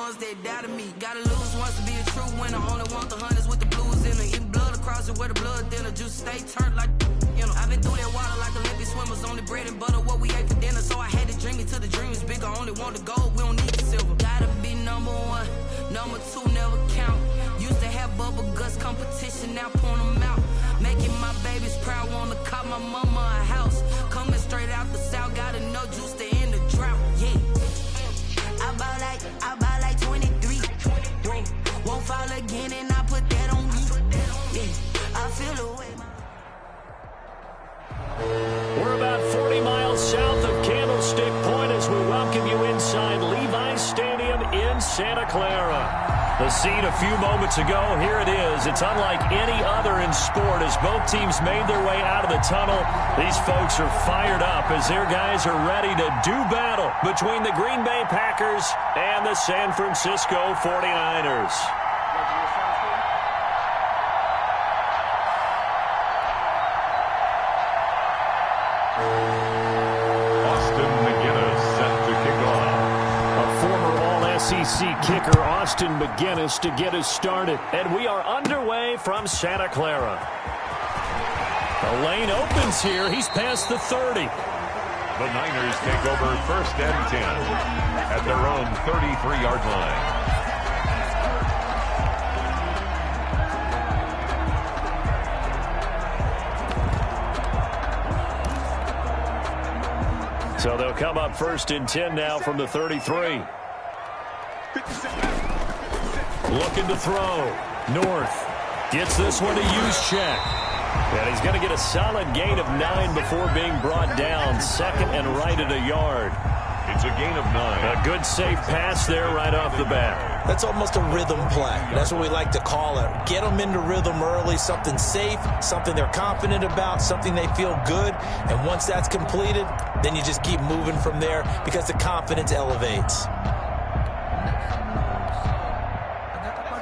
ones that doubted me. Gotta lose once to be a true winner. Only want the hunters with the blues in it. Eating blood across it where the blood thinner. Juice stay turned like, you know. I've been through that water like Olympic swimmers. Only bread and butter what we ate for dinner. So I had to dream it till the dream is bigger. Only want the gold, we don't need the silver. Gotta be number one, number two never count. Used to have bubble guts competition, now point them out. Making my babies proud, wanna cop my mama a house. Coming straight out the south, gotta know juice to end the drought, yeah. I bought like 23. Won't fall again and I put that on me. Yeah, I feel the way. We're about 40 miles south of Candlestick Point as we welcome you inside Levi's Stadium in Santa Clara. The scene a few moments ago, here it is. It's unlike any other in sport as both teams made their way out of the tunnel. These folks are fired up as their guys are ready to do battle between the Green Bay Packers and the San Francisco 49ers. SEC kicker Austin McGinnis to get us started. And we are underway from Santa Clara. The lane opens here. He's past the 30. The Niners take over 1st and 10 at their own 33-yard line. So they'll come up 1st and 10 now from the 33. Looking to throw. North gets this one to use check. And he's going to get a solid gain of 9 before being brought down. 2nd and right at a yard. It's a gain of 9. A good safe pass there right off the bat. That's almost a rhythm play. That's what we like to call it. Get them into rhythm early, something safe, something they're confident about, something they feel good. And once that's completed, then you just keep moving from there because the confidence elevates.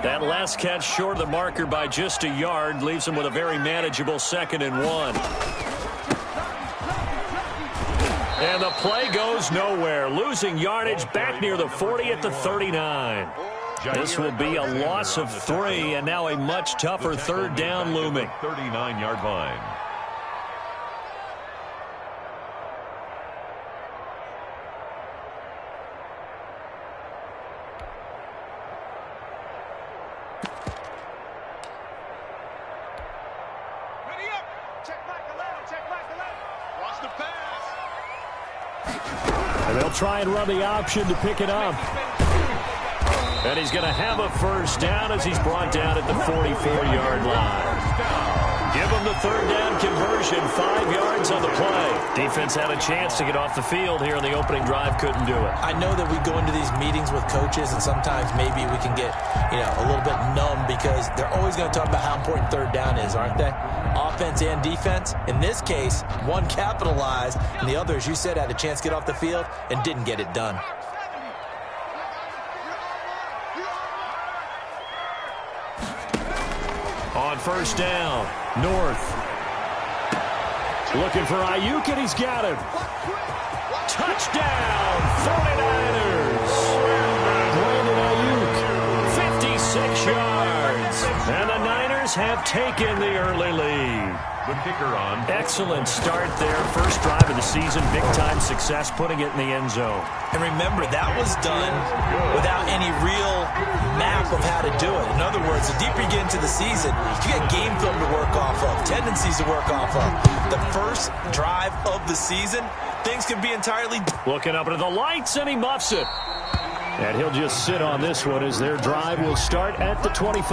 That last catch short of the marker by just a yard leaves him with a very manageable 2nd and 1. And the play goes nowhere. Losing yardage back near the 40 at the 39. This will be a loss of 3 and now a much tougher 3rd down looming. 39-yard line. And they'll try and run the option to pick it up. And he's going to have a 1st down as he's brought down at the 44-yard line. Give him the 3rd down conversion, 5 yards on the play. Defense had a chance to get off the field here in the opening drive, couldn't do it. I know that we go into these meetings with coaches and sometimes maybe we can get, a little bit numb because they're always going to talk about how important 3rd down is, aren't they? Offense and defense. In this case, one capitalized and the other, as you said, had a chance to get off the field and didn't get it done. On 1st down, North. Looking for Ayuk, and he's got him. Touchdown, 49ers. Brandon Ayuk, 56 yards. And the Niners have taken the early lead. The kicker on. Excellent start there. First drive of the season. Big-time success putting it in the end zone. And remember, that was done without any real map of how to do it. In other words, the deeper you get into the season, you get game film to work off of, tendencies to work off of. The first drive of the season, things can be entirely... Looking up into the lights, and he muffs it. And he'll just sit on this one as their drive will start at the 25.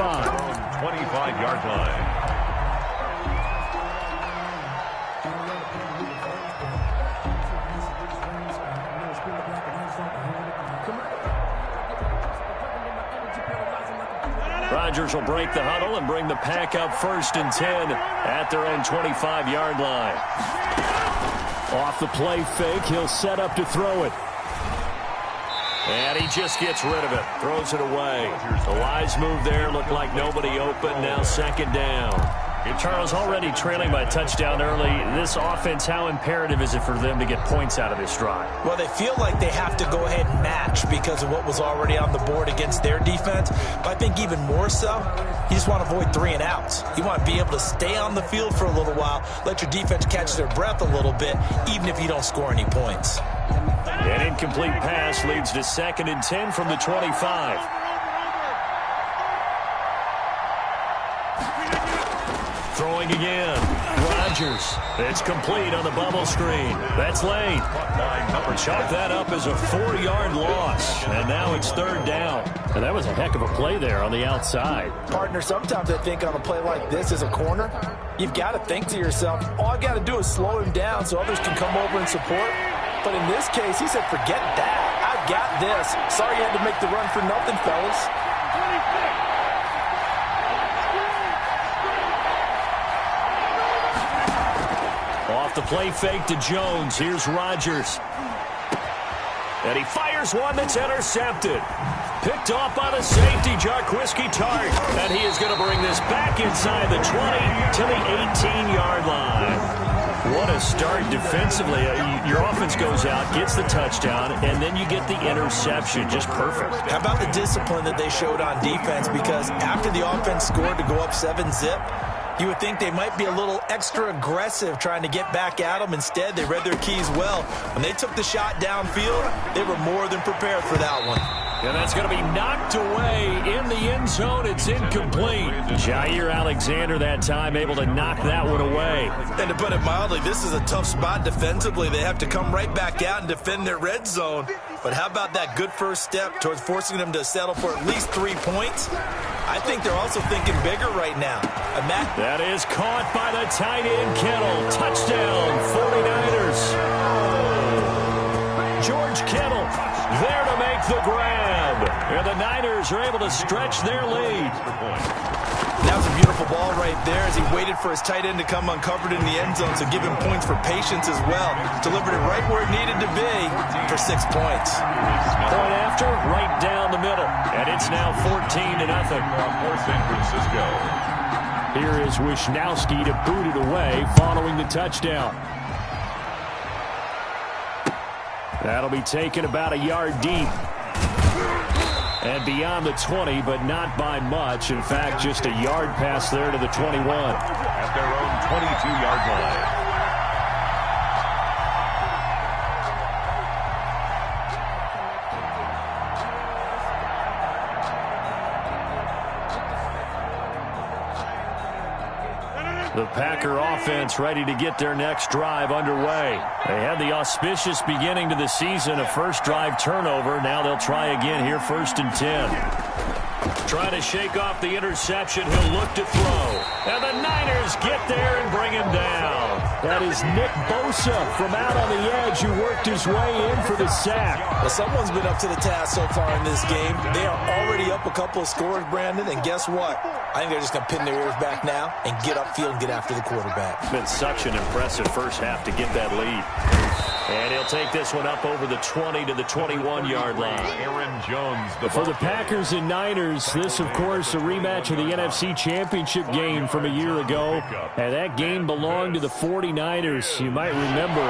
25-yard line. Rodgers will break the huddle and bring the pack up 1st and 10 at their own 25-yard line. Off the play fake, he'll set up to throw it. And he just gets rid of it, throws it away. The wise move there, looked like nobody open, now 2nd down. Charles, already trailing by a touchdown early. This offense, how imperative is it for them to get points out of this drive? Well, they feel like they have to go ahead and match because of what was already on the board against their defense. But I think even more so, you just want to avoid 3 and outs. You want to be able to stay on the field for a little while, let your defense catch their breath a little bit, even if you don't score any points. An incomplete pass leads to 2nd and 10 from the 25. Throwing again. Rodgers. It's complete on the bubble screen. That's Lane. Chalk that up as a 4-yard loss. And now it's 3rd down. And that was a heck of a play there on the outside. Partner, sometimes I think on a play like this as a corner, you've got to think to yourself, all I got to do is slow him down so others can come over and support. But in this case, he said, forget that. I've got this. Sorry you had to make the run for nothing, fellas. Off the play fake to Jones. Here's Rodgers. And he fires one that's intercepted. Picked off by the safety, Jarquiski Tart. And he is going to bring this back inside the 20 to the 18-yard line. What a start defensively. Your offense goes out, gets the touchdown, and then you get the interception. Just perfect. How about the discipline that they showed on defense? Because after the offense scored to go up 7-zip, you would think they might be a little extra aggressive trying to get back at them. Instead, they read their keys well. When they took the shot downfield, they were more than prepared for that one. And that's going to be knocked away in the end zone. It's incomplete. Jair Alexander that time able to knock that one away. And to put it mildly, this is a tough spot defensively. They have to come right back out and defend their red zone. But how about that good first step towards forcing them to settle for at least 3 points? I think they're also thinking bigger right now. That is caught by the tight end Kittle. Touchdown, 49ers. George Kittle there to make the grab. And the Niners are able to stretch their lead. That was a beautiful ball right there as he waited for his tight end to come uncovered in the end zone, so give him points for patience as well. Delivered it right where it needed to be for 6 points. Point after, right down the middle. And it's now 14-0. San Francisco. Here is Wisnowski to boot it away following the touchdown. That'll be taken about a yard deep. And beyond the 20, but not by much. In fact, just a yard pass there to the 21. At their own 22-yard line. The Packer offense ready to get their next drive underway. They had the auspicious beginning to the season, a first drive turnover. Now they'll try again here, 1st and 10. Trying to shake off the interception. He'll look to throw. And the Niners get there and bring him down. That is Nick Bosa from out on the edge who worked his way in for the sack. Well, someone's been up to the task so far in this game. They are already up a couple of scores, Brandon, and guess what? I think they're just going to pin their ears back now and get upfield and get after the quarterback. It's been such an impressive first half to get that lead. And he'll take this one up over the 20 to the 21-yard line. Aaron Jones. For the Packers and Niners, this, of course, a rematch of the NFC Championship game from a year ago. And that game belonged to the 49ers. You might remember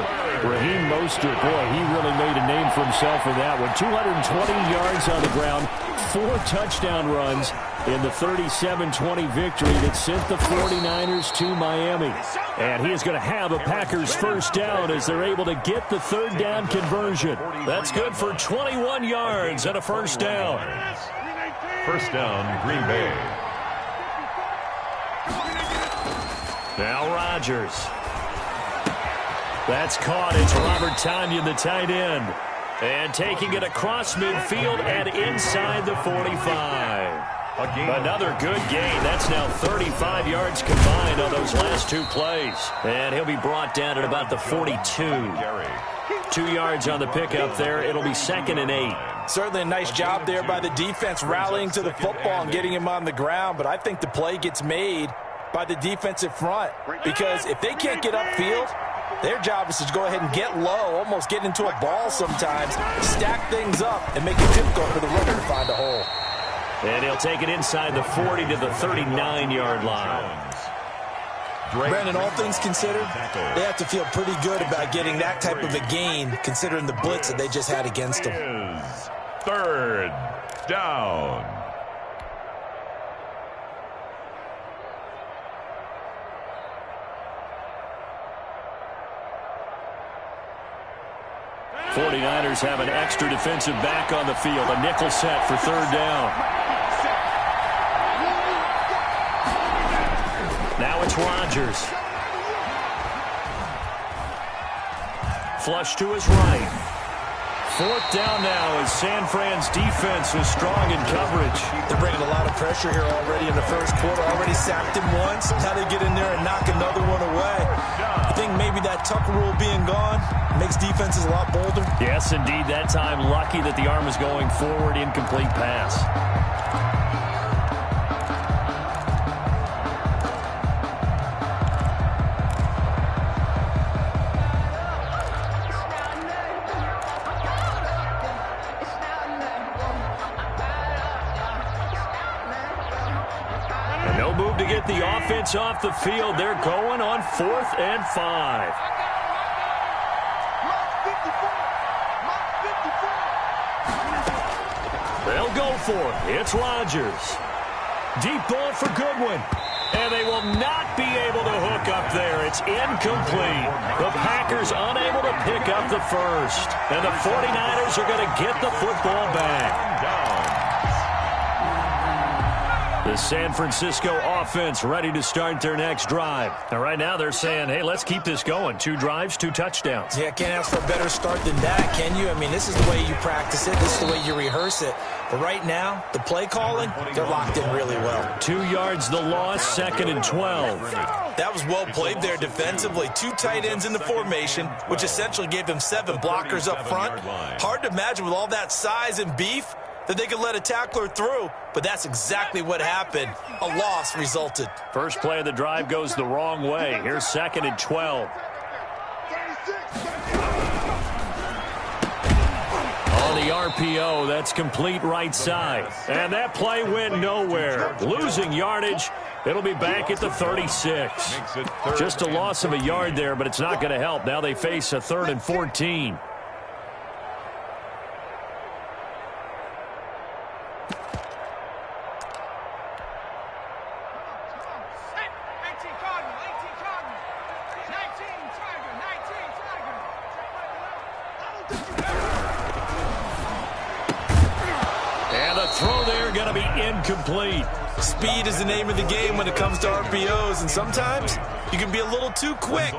Raheem Mostert. Boy, he really made a name for himself in that one. 220 yards on the ground, 4 touchdown runs in the 37-20 victory that sent the 49ers to Miami. And he is going to have a Packers first down as they're able to get the 3rd down conversion. That's good for 21 yards and a first down. First down, Green Bay. Now Rodgers. That's caught. It's Robert Tonyan, the tight end. And taking it across midfield and inside the 45. Another good gain. That's now 35 yards combined on those last 2 plays. And he'll be brought down at about the 42. 2 yards on the pickup there. It'll be 2nd and 8. Certainly a nice job there by the defense rallying to the football and getting him on the ground. But I think the play gets made by the defensive front. Because if they can't get upfield, their job is to go ahead and get low, almost get into a ball sometimes, stack things up, and make it difficult for the runner to find a hole. And he'll take it inside the 40 to the 39-yard line. Brandon, all things considered, they have to feel pretty good about getting that type of a gain, considering the blitz that they just had against them. Is third down. '49ers have an extra defensive back on the field. A nickel set for third down. Now it's Rodgers. Flush to his right. Fourth down now as San Fran's defense is strong in coverage. They're bringing a lot of pressure here already in the first quarter. Already sacked him once. Now they get in there and knock another one away. I think maybe that Tucker rule being gone makes defenses a lot bolder. Yes, indeed. That time lucky that the arm is going forward. Incomplete pass. To get the offense off the field. They're going on 4th and 5. They'll go for it. It's Rodgers. Deep ball for Goodwin. And they will not be able to hook up there. It's incomplete. The Packers unable to pick up the first. And the 49ers are going to get the football back. The San Francisco offense ready to start their next drive. And right now they're saying, hey, let's keep this going. 2 drives, 2 touchdowns. Yeah, can't ask for a better start than that, can you? I mean, this is the way you practice it. This is the way you rehearse it. But right now, the play calling, they're locked in really well. 2 yards the loss, 2nd and 12. That was well played there defensively. 2 tight ends in the formation, which essentially gave them 7 blockers up front. Hard to imagine with all that size and beef that they could let a tackler through, but that's exactly what happened. A loss resulted. First play of the drive goes the wrong way. Here's 2nd and 12. On the RPO, that's complete right side. And that play went nowhere. Losing yardage. It'll be back at the 36. Just a loss of a yard there, but it's not going to help. Now they face a 3rd and 14. Incomplete. Speed is the name of the game when it comes to RPOs, and sometimes you can be a little too quick,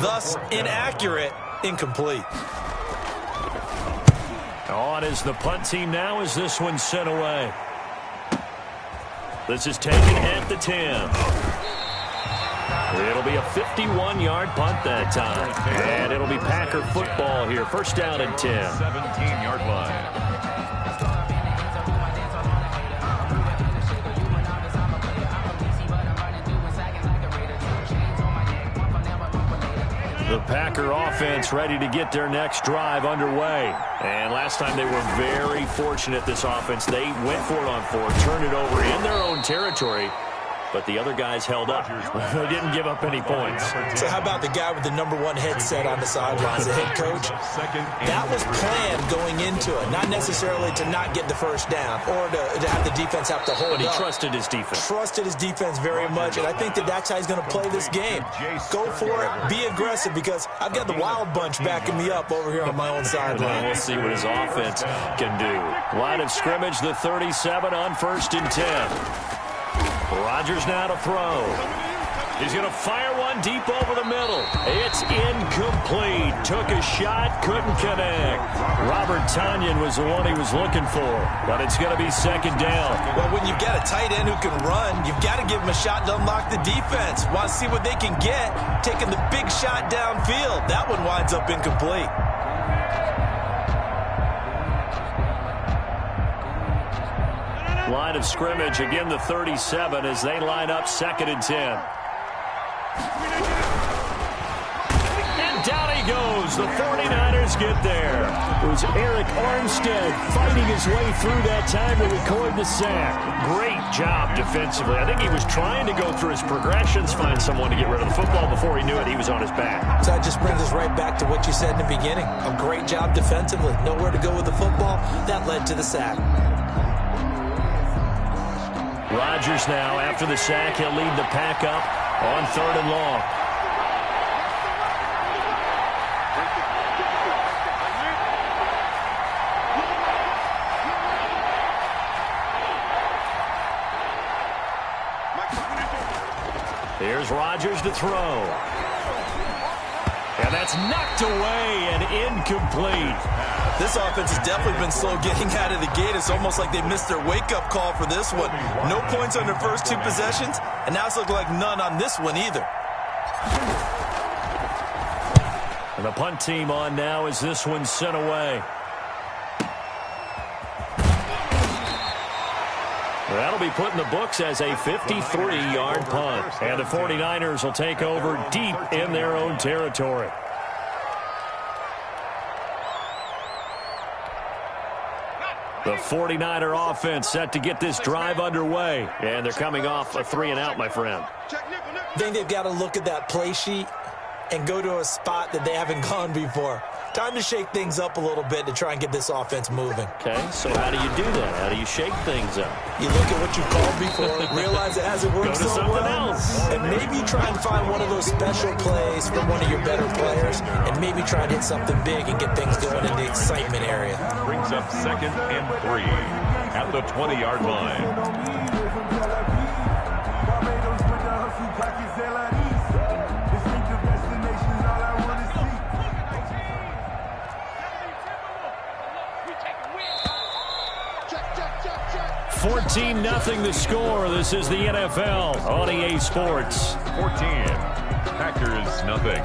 thus inaccurate, incomplete. On is the punt team now as this one's sent away. This is taken at the 10. It'll be a 51-yard punt that time. And it'll be Packer football here. First down and 10. 17-yard line. The Packer offense ready to get their next drive underway. And last time they were very fortunate, this offense. They went for it on 4, turned it over in their own territory, but the other guys held up. They didn't give up any points. So how about the guy with the #1 headset on the sidelines, the head coach? That was planned going into it, not necessarily to not get the first down or to have the defense have to hold up. But he trusted his defense. Trusted his defense very much, and I think that's how he's going to play this game. Go for it, be aggressive, because I've got the wild bunch backing me up over here on my own sideline. We'll see what his offense can do. Line of scrimmage, the 37 on 1st and 10. Rodgers now to throw. He's going to fire one deep over the middle. It's incomplete. Took a shot, couldn't connect. Robert Tonyan was the one he was looking for, but it's going to be 2nd down. Well, when you've got a tight end who can run, you've got to give him a shot to unlock the defense. Want to see what they can get, taking the big shot downfield. That one winds up incomplete. Line of scrimmage, again the 37 as they line up 2nd and 10. And down he goes. The 49ers get there. It was Eric Armstead fighting his way through that time to record the sack. Great job defensively. I think he was trying to go through his progressions, find someone to get rid of the football. Before he knew it, he was on his back. So that just brings us right back to what you said in the beginning. A great job defensively. Nowhere to go with the football. That led to the sack. Rodgers now, after the sack, he'll lead the pack up on 3rd and long. Here's Rodgers to throw. And that's knocked away and incomplete. This offense has definitely been slow getting out of the gate. It's almost like they missed their wake-up call for this one. No points on their first 2 possessions, and now it's looking like none on this one either. And the punt team on now as this one's sent away. That'll be put in the books as a 53-yard punt. And the 49ers will take over deep in their own territory. The 49er offense set to get this drive underway. And they're coming off a 3-and-out, my friend. I think they've got to look at that play sheet and go to a spot that they haven't gone before. Time to shake things up a little bit to try and get this offense moving. Okay, so how do you do that? How do you shake things up? You look at what you called before, realize it hasn't worked Go to so something well, else. and maybe try and find one of those special plays from one of your better players, and maybe try and hit something big and get things going in the excitement area. Brings up 2nd and 3 at the 20-yard line. 14-0 the score. This is the NFL on EA Sports. 14. Packers nothing.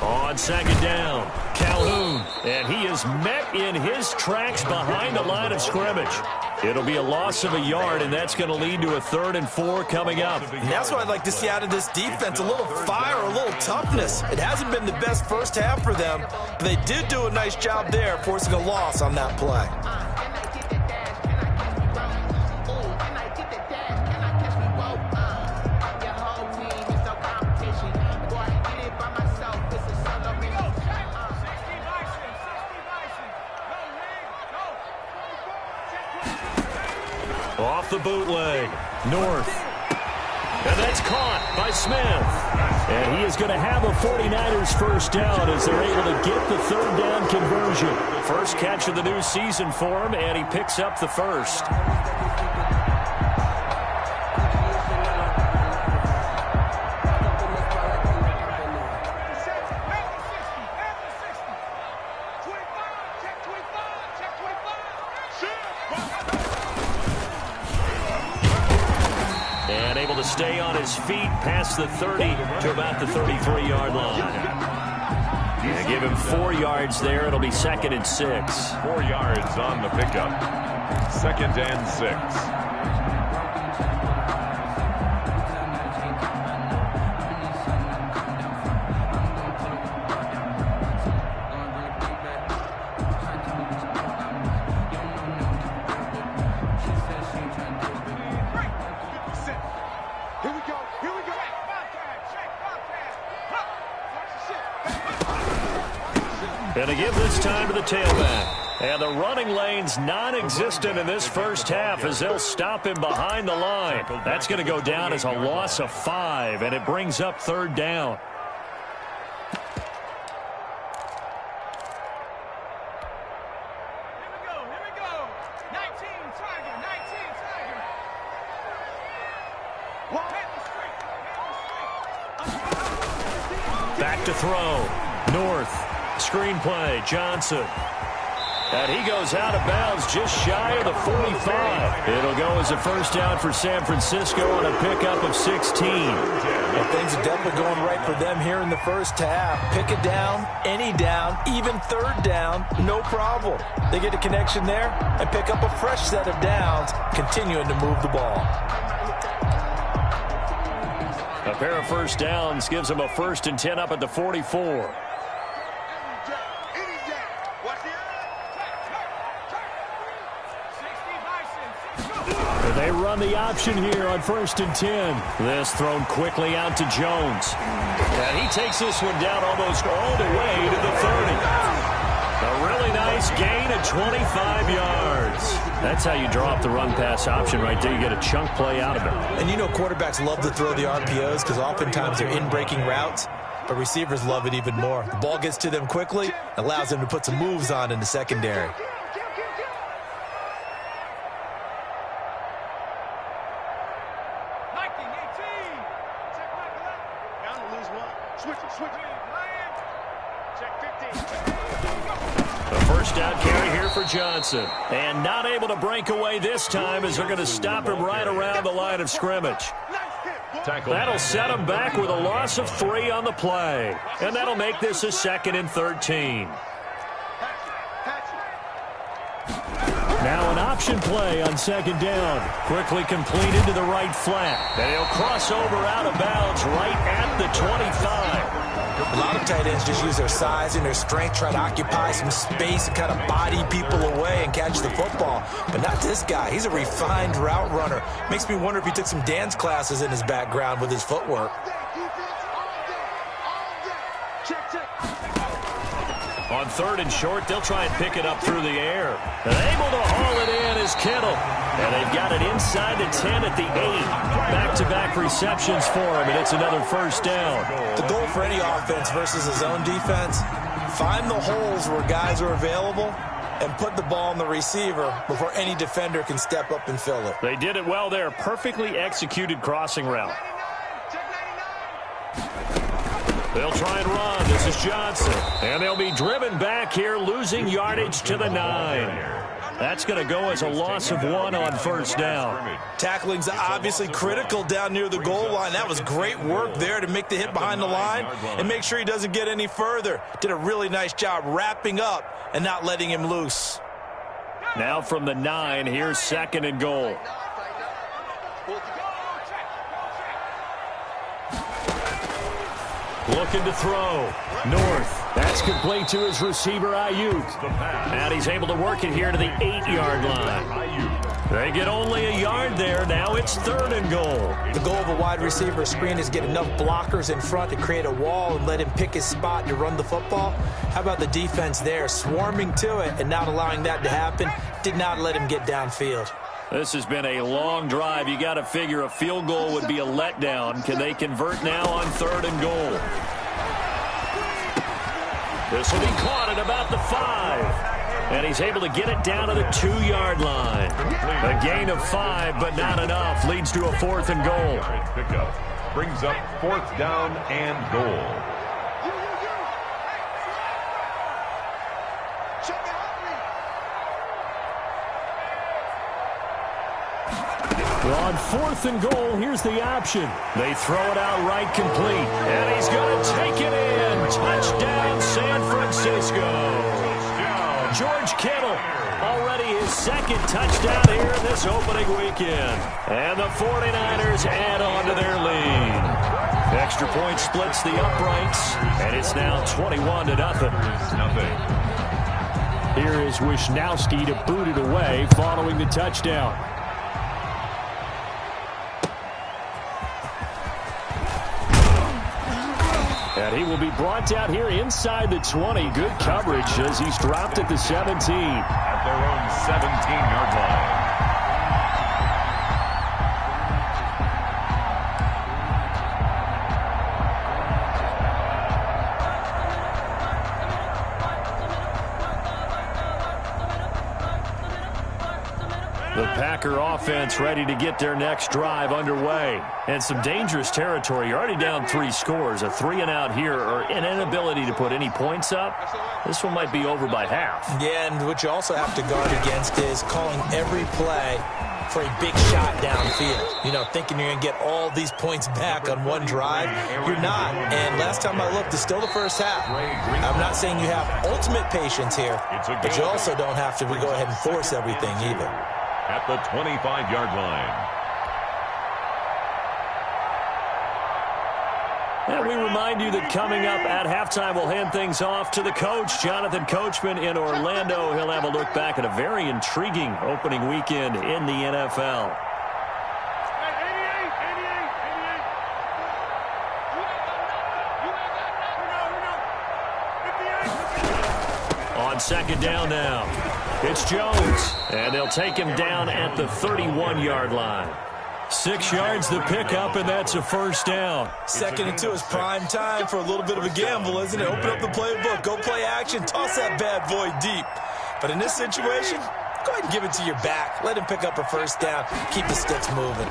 On 2nd down, Calhoun, and he is met in his tracks behind the line of scrimmage. It'll be a loss of a yard, and that's going to lead to a 3rd and 4 coming up. And that's what I'd like to see out of this defense, a little fire, a little toughness. It hasn't been the best first half for them, but they did do a nice job there, forcing a loss on that play. Off the bootleg, North. And that's caught by Smith. And he is going to have a 49ers first down as they're able to get the 3rd down conversion. First catch of the new season for him, and he picks up the first. To stay on his feet past the 30 to about the 33-yard line. And give him 4 yards there. It'll be 2nd and 6. 4 yards on the pickup. 2nd and 6. And to give this time to the tailback. And the running lane's non-existent in this first half as they'll stop him behind the line. That's going to go down as a loss of 5, and it brings up 3rd down. Back to throw. North. Screenplay, Johnson. And he goes out of bounds just shy of the 45. It'll go as a first down for San Francisco on a pickup of 16. Well, things are definitely going right for them here in the first half. Pick it down, any down, even third down, no problem. They get a connection there and pick up a fresh set of downs, continuing to move the ball. A pair of first downs gives them a 1st and 10 up at the 44. They run the option here on 1st and 10. This thrown quickly out to Jones. And he takes this one down almost all the way to the 30. A really nice gain of 25 yards. That's how you draw up the run-pass option right there. You get a chunk play out of it. And you know quarterbacks love to throw the RPOs because oftentimes they're in-breaking routes, but receivers love it even more. The ball gets to them quickly, allows them to put some moves on in the secondary. Johnson, and not able to break away this time as they're going to stop him right around the line of scrimmage. That'll set him back with a loss of 3 on the play, and that'll make this a 2nd and 13. Now an option play on 2nd down. Quickly completed to the right flat, and he'll cross over out of bounds right at the 25. A lot of tight ends just use their size and their strength, try to occupy some space and kind of body people away and catch the football. But not this guy. He's a refined route runner. Makes me wonder if he took some dance classes in his background with his footwork. On 3rd and short, they'll try and pick it up through the air. And able to haul it in is Kittle. And they've got it inside the 10 at the 8. Back-to-back receptions for him, and it's another first down. The goal for any offense versus a zone defense, find the holes where guys are available and put the ball on the receiver before any defender can step up and fill it. They did it well there. Perfectly executed crossing route. They'll try and run. This is Johnson. And they'll be driven back here, losing yardage to the 9. That's going to go as a loss of 1 on first down. Tackling's obviously critical down near the goal line. That was great work there to make the hit behind the line and make sure he doesn't get any further. Did a really nice job wrapping up and not letting him loose. Now from the 9, here's 2nd and goal. Looking to throw. North. That's complete to his receiver, Ayuk. And he's able to work it here to the 8-yard line. They get only a yard there. Now it's 3rd and goal. The goal of a wide receiver screen is get enough blockers in front to create a wall and let him pick his spot to run the football. How about the defense there, swarming to it and not allowing that to happen? Did not let him get downfield. This has been a long drive. You got to figure a field goal would be a letdown. Can they convert now on 3rd and goal? This will be caught at about the 5. And he's able to get it down to the 2-yard line. A gain of 5, but not enough. Leads to a 4th and goal. Pickup brings up 4th down and goal. On 4th and goal, here's the option. They throw it out right complete. And he's going to take it in. Touchdown, San Francisco. George Kittle, already his 2nd touchdown here this opening weekend. And the 49ers add on to their lead. Extra point splits the uprights, and it's now 21-0. Here is Wisnowski to boot it away following the touchdown. And he will be brought down here inside the 20. Good coverage as he's dropped at the 17. At their own 17-yard line. The Packer offense ready to get their next drive underway. And some dangerous territory. You're already down 3 scores. A 3-and-out here or an inability to put any points up. This one might be over by half. Yeah, and what you also have to guard against is calling every play for a big shot downfield. You know, thinking you're going to get all these points back on one drive. You're not. And last time I looked, it's still the first half. I'm not saying you have ultimate patience here, but you also don't have to go ahead and force everything either. At the 25-yard line. And we remind you that coming up at halftime, we'll hand things off to the coach, Jonathan Coachman in Orlando. He'll have a look back at a very intriguing opening weekend in the NFL. On second down now, it's Jones, and they'll take him down at the 31-yard line. 6 yards the pickup, and that's a first down. 2nd and 2 is prime time for a little bit of a gamble, isn't it? Open up the playbook, go play action, toss that bad boy deep. But in this situation, go ahead and give it to your back. Let him pick up a first down. Keep the sticks moving.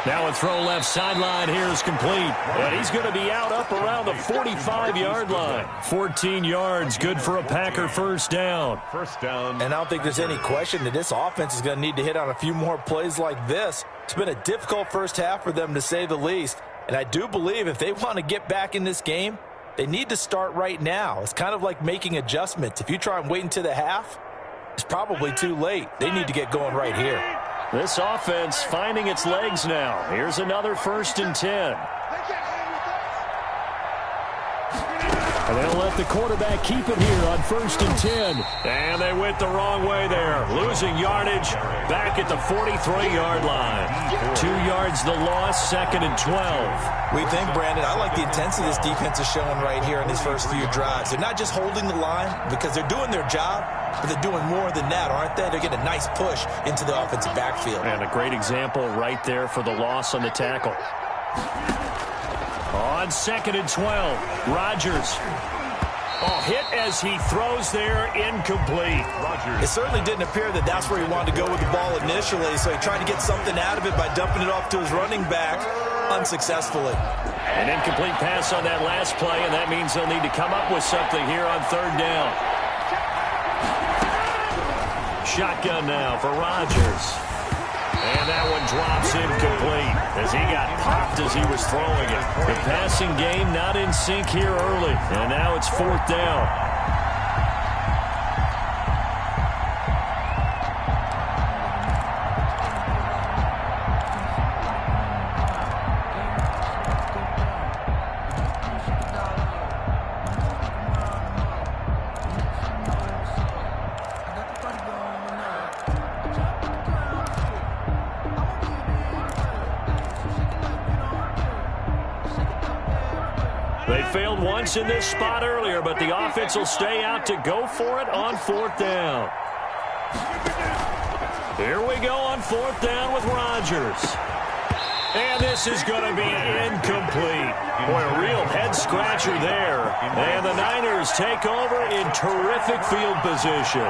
Now a throw left sideline here is complete. And he's going to be out up around the 45-yard line. 14 yards, good for a Packer first down. First down. And I don't think there's any question that this offense is going to need to hit on a few more plays like this. It's been a difficult first half for them, to say the least. And I do believe if they want to get back in this game, they need to start right now. It's kind of like making adjustments. If you try and wait until the half, it's probably too late. They need to get going right here. This offense finding its legs now. Here's another 1st and 10. And they'll let the quarterback keep it here on 1st and 10. And they went the wrong way there. Losing yardage back at the 43-yard line. 2 yards the loss, 2nd and 12. We think, Brandon, I like the intensity this defense is showing right here in these first few drives. They're not just holding the line because they're doing their job, but they're doing more than that, aren't they? They're getting a nice push into the offensive backfield. And a great example right there for the loss on the tackle. On 2nd and 12, Rodgers. Oh, hit as he throws there, incomplete. It certainly didn't appear that that's where he wanted to go with the ball initially, so he tried to get something out of it by dumping it off to his running back unsuccessfully. An incomplete pass on that last play, and that means they'll need to come up with something here on 3rd down. Shotgun now for Rodgers. And that one drops incomplete as he got popped as he was throwing it. The passing game not in sync here early. And now it's 4th down. They failed once in this spot earlier, but the offense will stay out to go for it on 4th down. Here we go on 4th down with Rodgers. And this is going to be incomplete. Boy, a real head-scratcher there. And the Niners take over in terrific field position.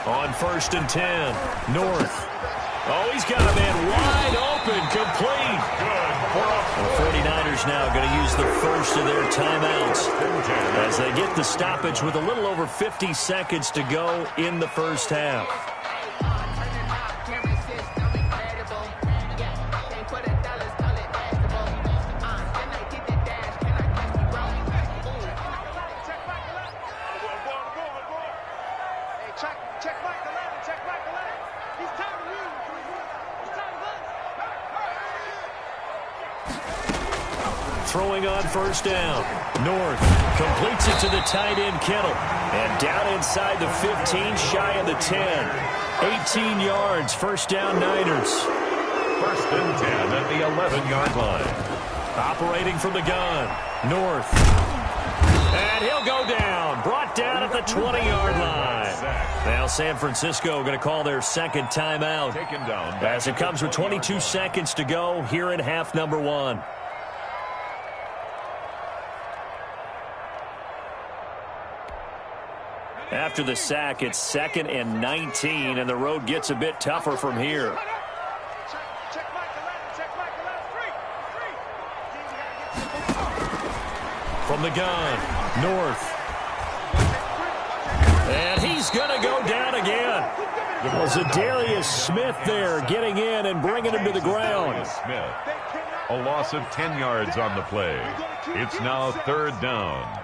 On 1st and 10, North. Oh, he's got a man wide open, complete. The 49ers now going to use the first of their timeouts as they get the stoppage with a little over 50 seconds to go in the first half. Throwing on 1st down. North completes it to the tight end, Kittle. And down inside the 15, shy of the 10. 18 yards, 1st down Niners. 1st and 10 at the 11-yard line. Operating from the gun. North. And he'll go down. Brought down at the 20-yard line. Now San Francisco going to call their second timeout as it comes with 22 seconds to go here in half number 1. After the sack, it's 2nd and 19, and the road gets a bit tougher from here. From the gun, North. And he's going to go down again. Zadarius Smith there getting in and bringing him to the ground. Smith, a loss of 10 yards on the play. It's now 3rd down.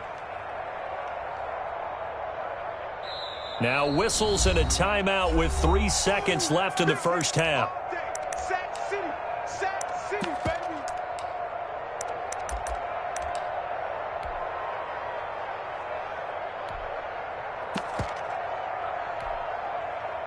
Now whistles and a timeout with 3 seconds left in the first half.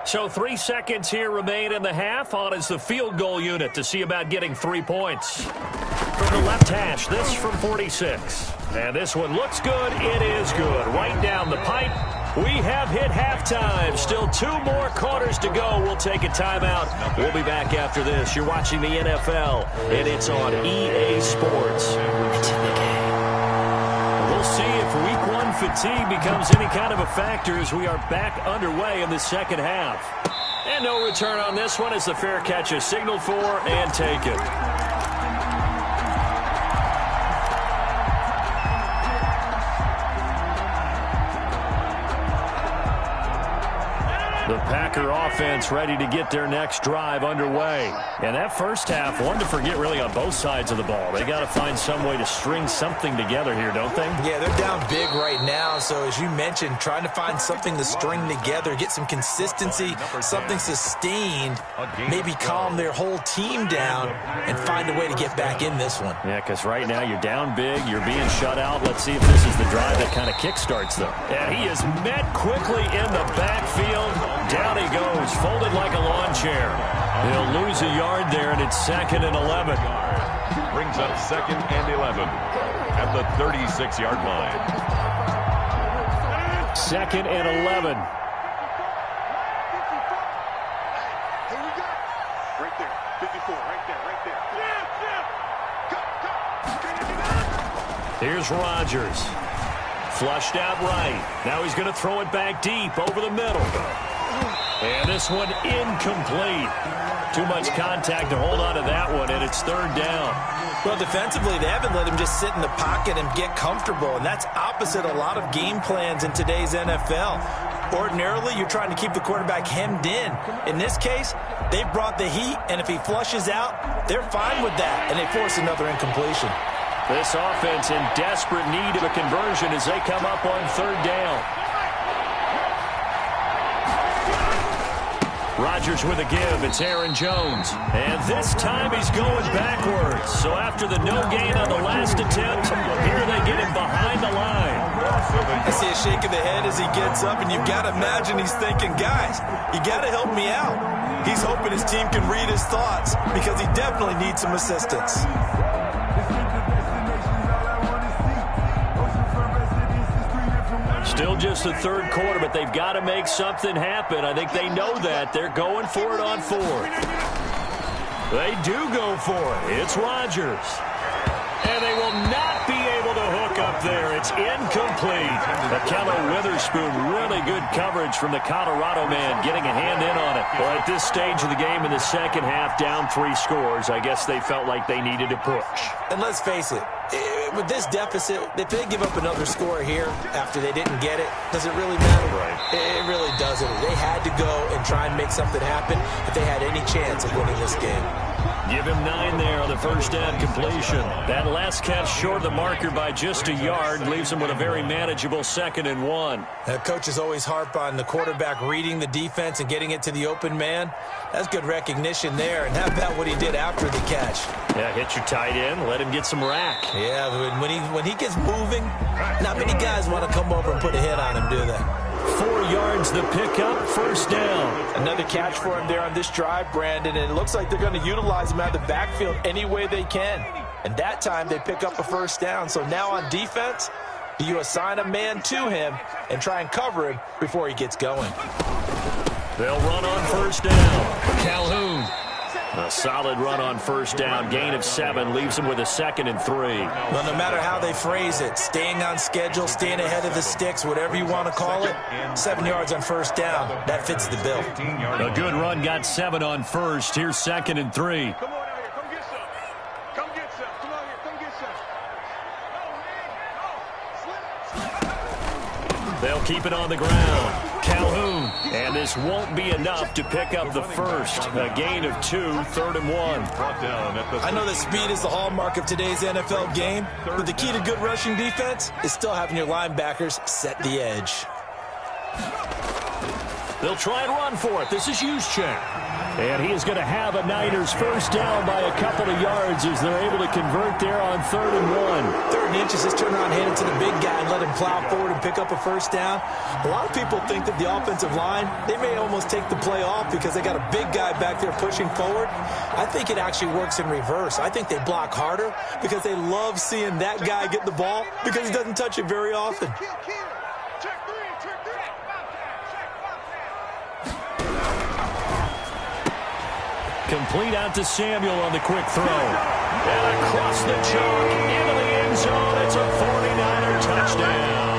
So 3 seconds here remain in the half. On is the field goal unit to see about getting 3 points. From the left hash, this from 46. And this one looks good. It is good. Right down the pipe. We have hit halftime. Still 2 more quarters to go. We'll take a timeout. We'll be back after this. You're watching the NFL, and it's on EA Sports. It's in the game. We'll see if Week 1 fatigue becomes any kind of a factor as we are back underway in the second half. And no return on this one as the fair catch is signaled for and taken. The Packer offense ready to get their next drive underway. And that first half, one to forget really on both sides of the ball. They got to find some way to string something together here, don't they? Yeah, they're down big right now. So as you mentioned, trying to find something to string together, get some consistency, something sustained, maybe calm their whole team down and find a way to get back in this one. Yeah, because right now you're down big, you're being shut out. Let's see if this is the drive that kind of kickstarts them. Yeah, he is met quickly in the backfield. Down he goes, folded like a lawn chair. He'll lose a yard there, and it's 2nd and 11. Brings up 2nd and 11 at the 36-yard line. 2nd and 11. Right there, 54, right there. Here's Rodgers. Flushed out right. Now he's going to throw it back deep over the middle. And this one incomplete. Too much contact to hold on to that one, and it's 3rd down. Well, defensively, they haven't let him just sit in the pocket and get comfortable, and that's opposite a lot of game plans in today's NFL. Ordinarily, you're trying to keep the quarterback hemmed in. In this case, they brought the heat, and if he flushes out, they're fine with that, and they force another incompletion. This offense in desperate need of a conversion as they come up on 3rd down. Rodgers with a give. It's Aaron Jones. And this time he's going backwards. So after the no gain on the last attempt, here they get him behind the line. I see a shake of the head as he gets up, and you've got to imagine he's thinking, guys, you got to help me out. He's hoping his team can read his thoughts because he definitely needs some assistance. Still just the 3rd quarter, but they've got to make something happen. I think they know that. They're going for it on 4th. They do go for it. It's Rodgers. And they will not be able to hook up there. It's incomplete. Akello Witherspoon, really good coverage from the Colorado man, getting a hand in on it. Well, at this stage of the game in the second half, down 3 scores, I guess they felt like they needed to push. And let's face it, with this deficit, if they give up another score here after they didn't get it, does it really matter? Right. It really doesn't. They had to go and try and make something happen if they had any chance of winning this game. Give him 9 there on the first down completion. That last catch short of the marker by just a yard leaves him with a very manageable 2nd and 1. Coaches always harp on the quarterback reading the defense and getting it to the open man. That's good recognition there. And how about what he did after the catch? Yeah, hit your tight end, let him get some rack. Yeah, when he gets moving, not many guys want to come over and put a hit on him, do they? 4 yards the pickup, first down. Another catch for him there on this drive, Brandon, and it looks like they're going to utilize him out of the backfield any way they can. And that time they pick up a first down. So now on defense, do you assign a man to him and try and cover him before he gets going? They'll run on first down. Calhoun. A solid run on first down. Gain of 7 leaves him with a 2nd and 3. Well, no matter how they phrase it, staying on schedule, staying ahead of the sticks, whatever you want to call it, 7 yards on first down, that fits the bill. A good run got 7 on first. Here's 2nd and 3. Come on out here. Come get some. Come get some. Come out here. Come get some. They'll keep it on the ground. Calhoun. And this won't be enough to pick up the first. A gain of 2, 3rd and 1. I know that speed is the hallmark of today's NFL game, but the key to good rushing defense is still having your linebackers set the edge. They'll try and run for it. This is Juszczyk. And he is going to have a Niners first down by a couple of yards as they're able to convert there on 3rd and 1. 3rd and inches, just turn around, hand it to the big guy and let him plow forward and pick up a first down. A lot of people think that the offensive line, they may almost take the play off because they got a big guy back there pushing forward. I think it actually works in reverse. I think they block harder because they love seeing that guy get the ball because he doesn't touch it very often. Complete out to Samuel on the quick throw. And across the chalk into the end zone. It's a 49er touchdown.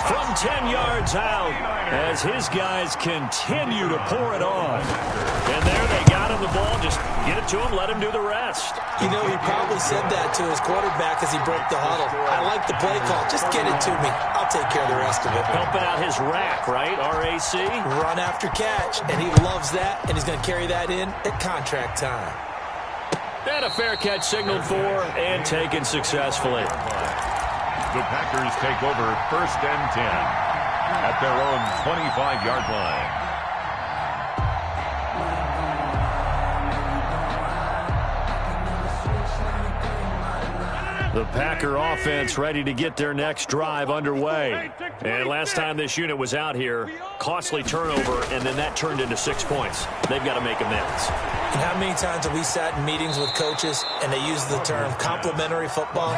From 10 yards out as his guys continue to pour it on. And there they got him the ball. Just get it to him, let him do the rest. You know, he probably said that to his quarterback as he broke the huddle. I like the play call. Just get it to me. I'll take care of the rest of it. Helping out his rack, right? R-A-C? Run after catch, and he loves that, and he's going to carry that in at contract time. And a fair catch signaled for and taken successfully. The Packers take over 1st and 10 at their own 25-yard line. The Packer offense ready to get their next drive underway. And last time this unit was out here, costly turnover, and then that turned into 6 points. They've got to make amends. And how many times have we sat in meetings with coaches and they use the term complementary football?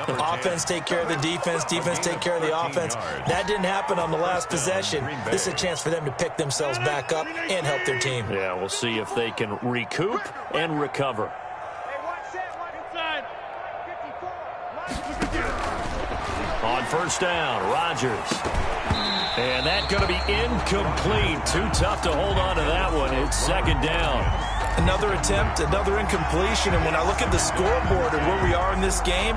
Offense take care of the defense, defense take care of the offense. That didn't happen on the last possession. This is a chance for them to pick themselves back up and help their team. Yeah, we'll see if they can recoup and recover. On first down, Rodgers. And that's going to be incomplete. Too tough to hold on to that one. It's 2nd down. Another attempt, another incompletion. And when I look at the scoreboard and where we are in this game,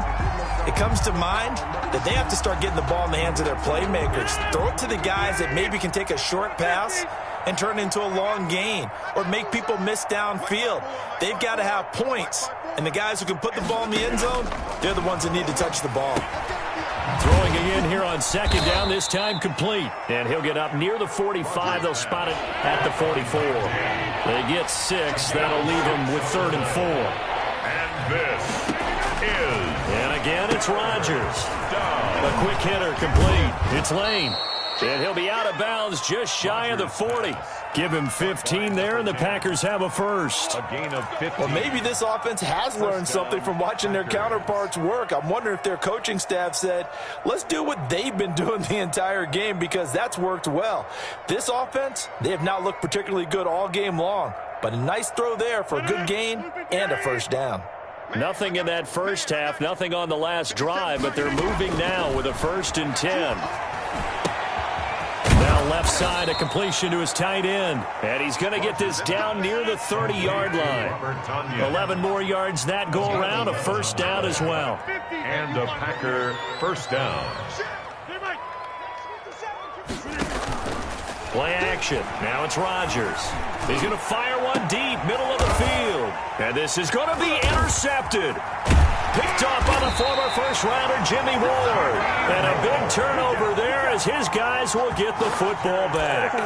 it comes to mind that they have to start getting the ball in the hands of their playmakers. Throw it to the guys that maybe can take a short pass and turn it into a long gain or make people miss downfield. They've got to have points. And the guys who can put the ball in the end zone, they're the ones that need to touch the ball. Throwing again here on 2nd down, this time complete. And he'll get up near the 45. They'll spot it at the 44. They get 6. That'll leave them with 3rd and 4. And this is... And again, it's Rodgers. A quick hitter complete. It's Lane. And he'll be out of bounds just shy of the 40. Give him 15 there, and the Packers have a first. A gain of 15. Well, maybe this offense has learned something from watching their counterparts work. I'm wondering if their coaching staff said, let's do what they've been doing the entire game because that's worked well. This offense, they have not looked particularly good all game long, but a nice throw there for a good gain and a first down. Nothing in that first half, nothing on the last drive, but they're moving now with a 1st and 10. Now left side, a completion to his tight end. And he's going to get this down near the 30-yard line. 11 more yards that go around, a first down as well. And a Packer first down. Play action. Now it's Rodgers. He's going to fire one deep, middle of the field. And this is going to be intercepted. Picked off by the former first-rounder Jimmy Ward. And a big turnover there as his guys will get the football back.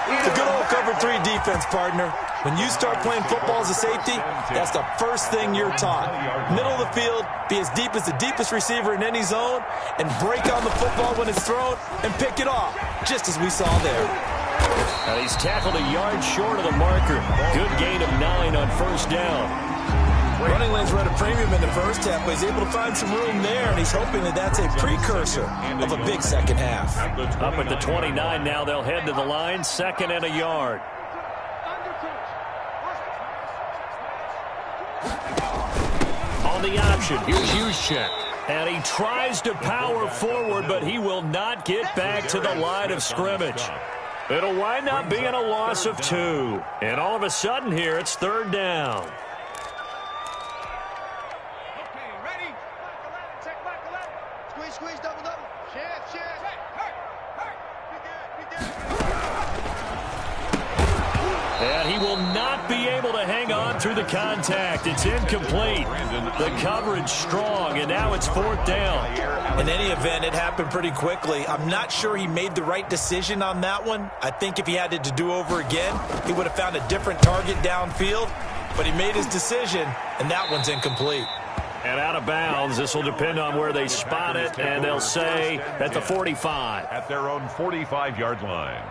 It's a good old cover 3 defense, partner. When you start playing football as a safety, that's the first thing you're taught. Middle of the field, be as deep as the deepest receiver in any zone, and break on the football when it's thrown and pick it off, just as we saw there. And he's tackled a yard short of the marker. Good gain of 9 on first down. Running lanes were at a premium in the first half, but he's able to find some room there, and he's hoping that that's a precursor of a big second half. Up at the 29 now, they'll head to the line, 2nd and a yard. On the option, here's Juszczyk. And he tries to power forward, but he will not get back to the line of scrimmage. It'll wind up being a loss of 2. And all of a sudden here, it's 3rd down. Okay, ready? Check back, squeeze, squeeze, double, double. Shift. Hurt. Be good. And he will not be able to hang on through the contact. It's incomplete. The coverage strong, and now it's 4th down. In any event, it happened pretty quickly. I'm not sure he made the right decision on that one. I think if he had it to do over again, he would have found a different target downfield. But he made his decision, and that one's incomplete. And out of bounds. This will depend on where they spot it, and they'll say at the 45. At their own 45-yard line.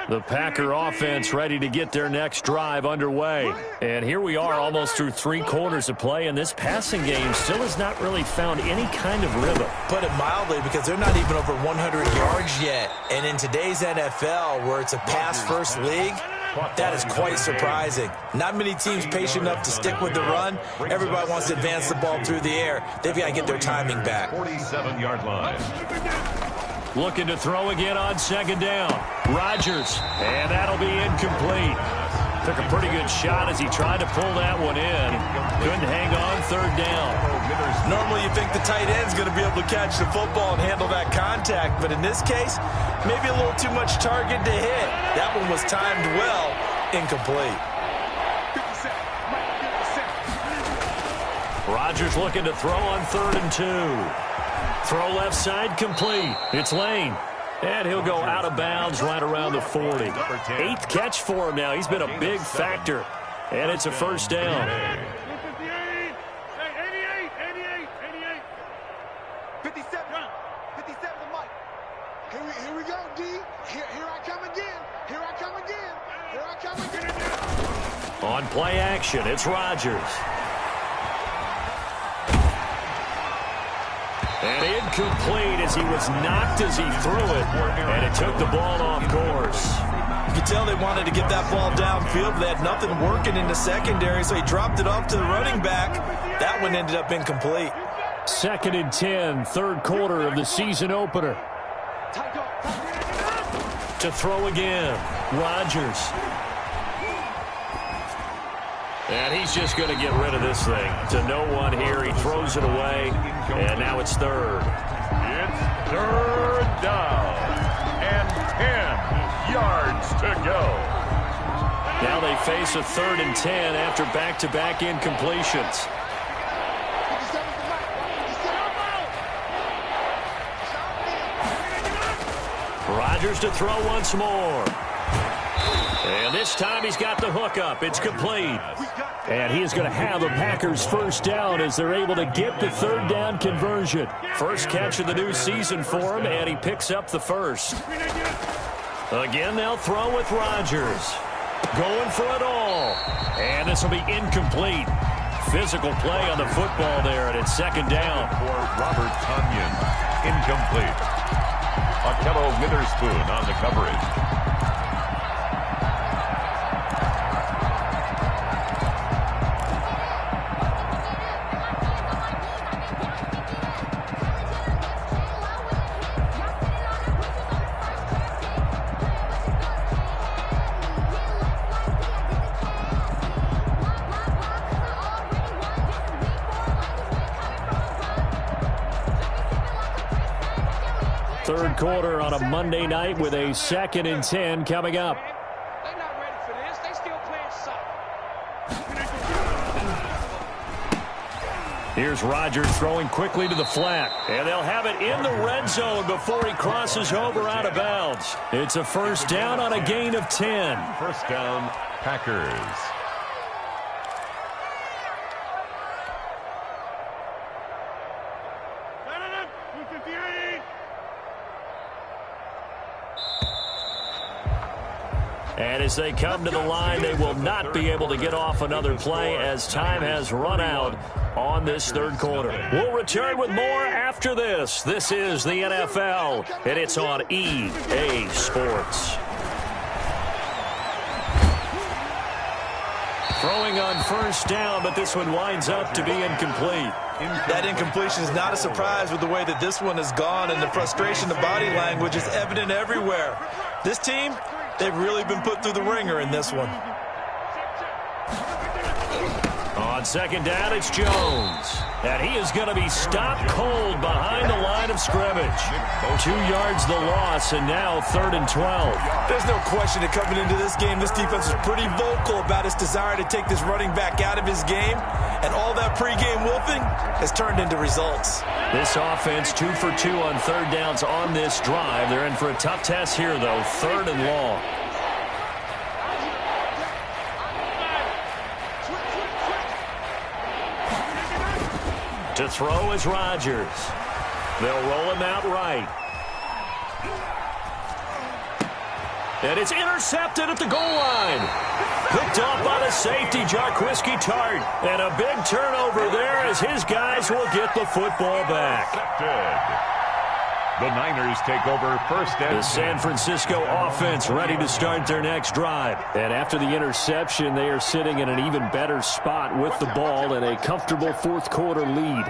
The Packer offense ready to get their next drive underway. And here we are almost through 3 quarters of play, and this passing game still has not really found any kind of rhythm. Put it mildly, because they're not even over 100 yards yet. And in today's NFL, where it's a pass-first league, that is quite surprising. Not many teams patient enough to stick with the run. Everybody wants to advance the ball through the air. They've got to get their timing back. 47-yard line. Looking to throw again on 2nd down. Rodgers, and that'll be incomplete. Took a pretty good shot as he tried to pull that one in. Couldn't hang on 3rd down. Normally you think the tight end's going to be able to catch the football and handle that contact, but in this case, maybe a little too much target to hit. That one was timed well, incomplete. Rodgers looking to throw on 3rd and 2. Throw left side complete. It's Lane. And he'll go out of bounds right around the 40. 8th catch for him now. He's been a big factor. And it's a 1st down. 57 to Mike. Here we go, D. Here I come again. On play action, it's Rodgers. And incomplete as he was knocked as he threw it. And it took the ball off course. You could tell they wanted to get that ball downfield, but they had nothing working in the secondary, so he dropped it off to the running back. That one ended up incomplete. 2nd and 10, 3rd quarter of the season opener. To throw again, Rodgers. And he's just going to get rid of this thing. To no one here, he throws it away, and now it's 3rd. It's 3rd down and 10 yards to go. Now they face a 3rd and 10 after back-to-back incompletions. Rodgers to throw once more. And this time he's got the hook up. It's complete. And he is going to have a Packers 1st down as they're able to get the 3rd down conversion. First catch of the new season for him, and he picks up the 1st. Again, they'll throw with Rodgers. Going for it all. And this will be incomplete. Physical play on the football there, and it's 2nd down. For Robert Tonyan, incomplete. Akello Witherspoon on the coverage. Third quarter on a Monday night with a 2nd and 10 coming up. They're not ready for this. They still playing soccer. Here's Rodgers throwing quickly to the flat. And they'll have it in the red zone before he crosses over out of bounds. It's a 1st down on a gain of 10. 1st down, Packers. And as they come to the line, they will not be able to get off another play as time has run out on this third quarter. We'll return with more after this. This is the NFL, and it's on EA Sports. Throwing on first down, but this one winds up to be incomplete. That incompletion is not a surprise with the way that this one has gone, and the frustration, the body language is evident everywhere. This team, they've really been put through the ringer in this one. On second down, it's Jones. And he is going to be stopped cold behind the line of scrimmage. 2 yards the loss, and now 3rd and 12. There's no question that coming into this game, this defense was pretty vocal about its desire to take this running back out of his game. And all that pregame wolfing has turned into results. This offense 2 for 2 on third downs on this drive. They're in for a tough test here, though. 3rd and long. To throw is Rodgers. They'll roll him out right. And it's intercepted at the goal line. Picked off by the safety, Jarquiski Tart. And a big turnover there as his guys will get the football back. The Niners take over first and 10. The San Francisco offense ready to start their next drive. And after the interception, they are sitting in an even better spot with the ball and a comfortable fourth quarter lead.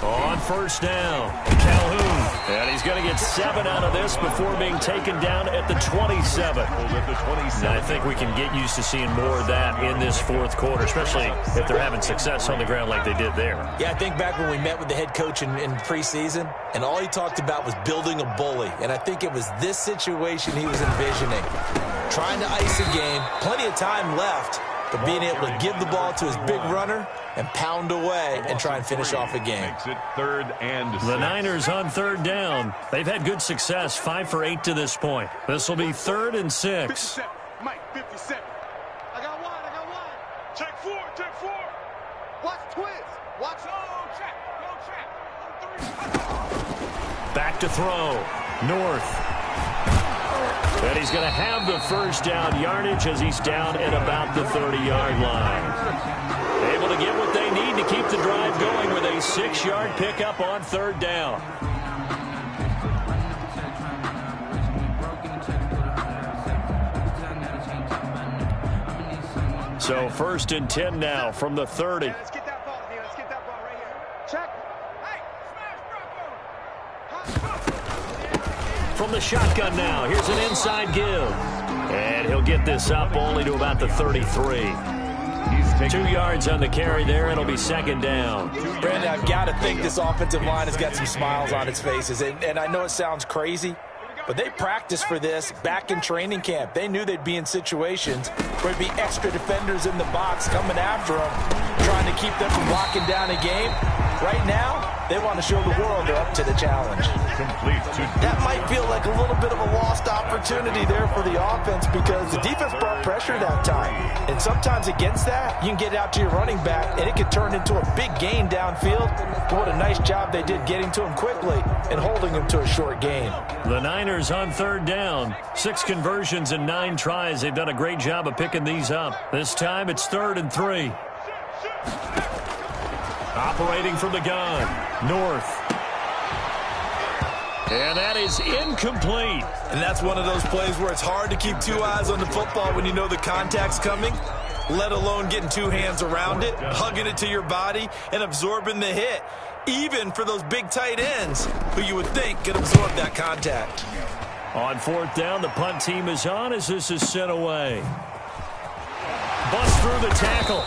On first down, Calhoun. And he's going to get 7 out of this before being taken down at the 27. And I think we can get used to seeing more of that in this fourth quarter, especially if they're having success on the ground like they did there. Yeah, I think back when we met with the head coach in preseason, and all he talked about was building a bully. And I think it was this situation he was envisioning. Trying to ice a game, plenty of time left, but being able to give the ball to his big runner and pound away and try and finish off a game. Makes it 3rd and 6. The Niners on third down. They've had good success, 5 for 8 to this point. This will be 3rd and 6. 57. Mike, 57. I got one. Check 4. Watch twist. Watch. No check. Back to throw. North. And he's going to have the first down yardage as he's down at about the 30-yard line. Able to get what they need to keep the drive going with a 6-yard pickup on third down. So 1st and 10 now from the 30. Let's get that ball here. Let's get that ball right here. Check. Hey, smash, From the shotgun now, here's an inside give. And he'll get this up only to about the 33. 2 yards on the carry there. It'll be 2nd down. Brandon, I've got to think this offensive line has got some smiles on its faces. And I know it sounds crazy, but they practiced for this back in training camp. They knew they'd be in situations where there'd be extra defenders in the box coming after them, trying to keep them from locking down a game. Right now, they want to show the world they're up to the challenge. That might feel like a little bit of a lost opportunity there for the offense because the defense brought pressure that time. And sometimes against that, you can get out to your running back, and it could turn into a big gain downfield. But what a nice job they did getting to him quickly and holding him to a short gain. The Niners on third down. 6 conversions and 9 tries. They've done a great job of picking these up. This time it's 3rd and 3. Operating from the gun. North. And that is incomplete. And that's one of those plays where it's hard to keep 2 eyes on the football when you know the contact's coming, let alone getting 2 hands around it, hugging it to your body, and absorbing the hit, even for those big tight ends who you would think could absorb that contact. On 4th down, the punt team is on as this is sent away. Bust through the tackle.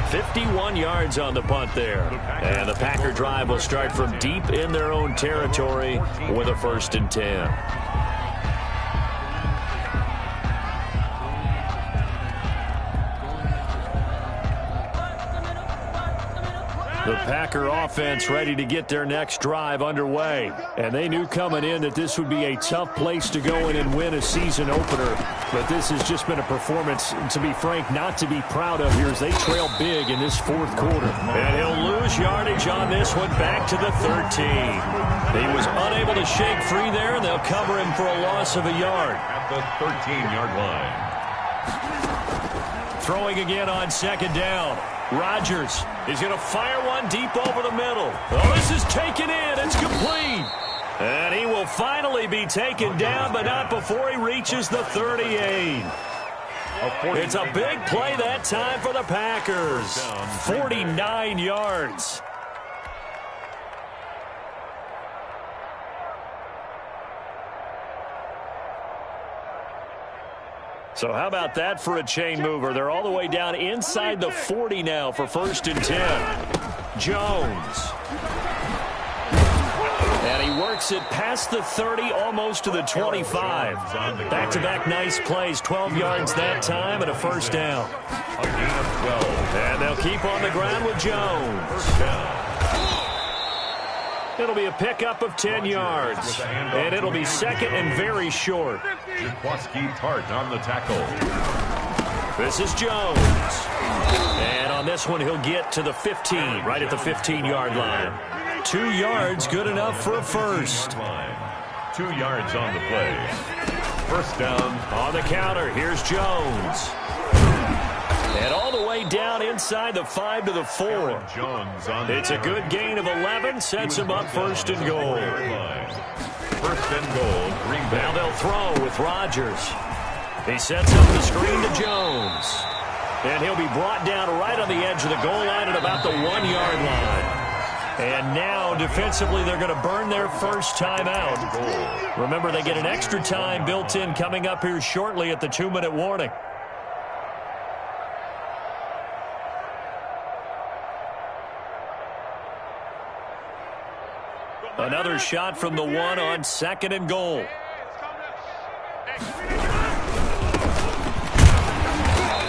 51 yards on the punt there. And the Packer drive will start from deep in their own territory with a 1st and 10. The Packer offense ready to get their next drive underway. And they knew coming in that this would be a tough place to go in and win a season opener. But this has just been a performance, to be frank, not to be proud of here as they trail big in this fourth quarter. And he'll lose yardage on this one back to the 13. He was unable to shake free there, and they'll cover him for a loss of a yard. At the 13-yard line. Throwing again on second down. Rodgers is going to fire one deep over the middle. Oh, this is taken in. It's complete. And he will finally be taken down, but not before he reaches the 38. It's a big play that time for the Packers. 49 yards. So how about that for a chain mover? They're all the way down inside the 40 now for 1st and 10. Jones. And he works it past the 30, almost to the 25. Back-to-back nice plays, 12 yards that time and a first down. A gain of 12. And they'll keep on the ground with Jones. It'll be a pickup of 10 yards. And it'll be second and very short. Jaquaski Tart on the tackle. This is Jones. And on this one, he'll get to the 15, right at the 15-yard line. 2 yards, good enough for a first. 2 yards on the play. First down. On the counter, here's Jones. And all the way down inside the 5 to the 4. It's a good gain of 11, sets him up 1st and goal. 1st and goal, Green Bay. Now they'll throw with Rodgers. He sets up the screen to Jones. And he'll be brought down right on the edge of the goal line at about the 1-yard line. And now, defensively, they're going to burn their first timeout. Remember, they get an extra time built in coming up here shortly at the 2-minute warning. Another shot from the 1 on 2nd and goal.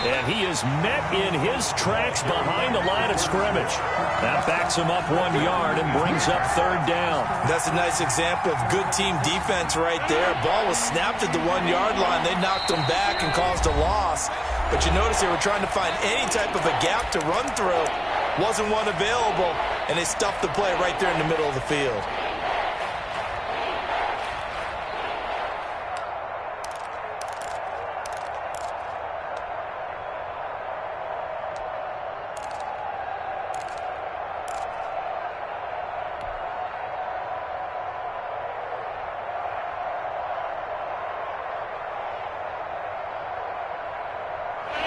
And he is met in his tracks behind the line of scrimmage. That backs him up 1 yard and brings up 3rd down. That's a nice example of good team defense right there. Ball was snapped at the 1-yard line. They knocked him back and caused a loss. But you notice they were trying to find any type of a gap to run through. Wasn't one available, and they stuffed the play right there in the middle of the field.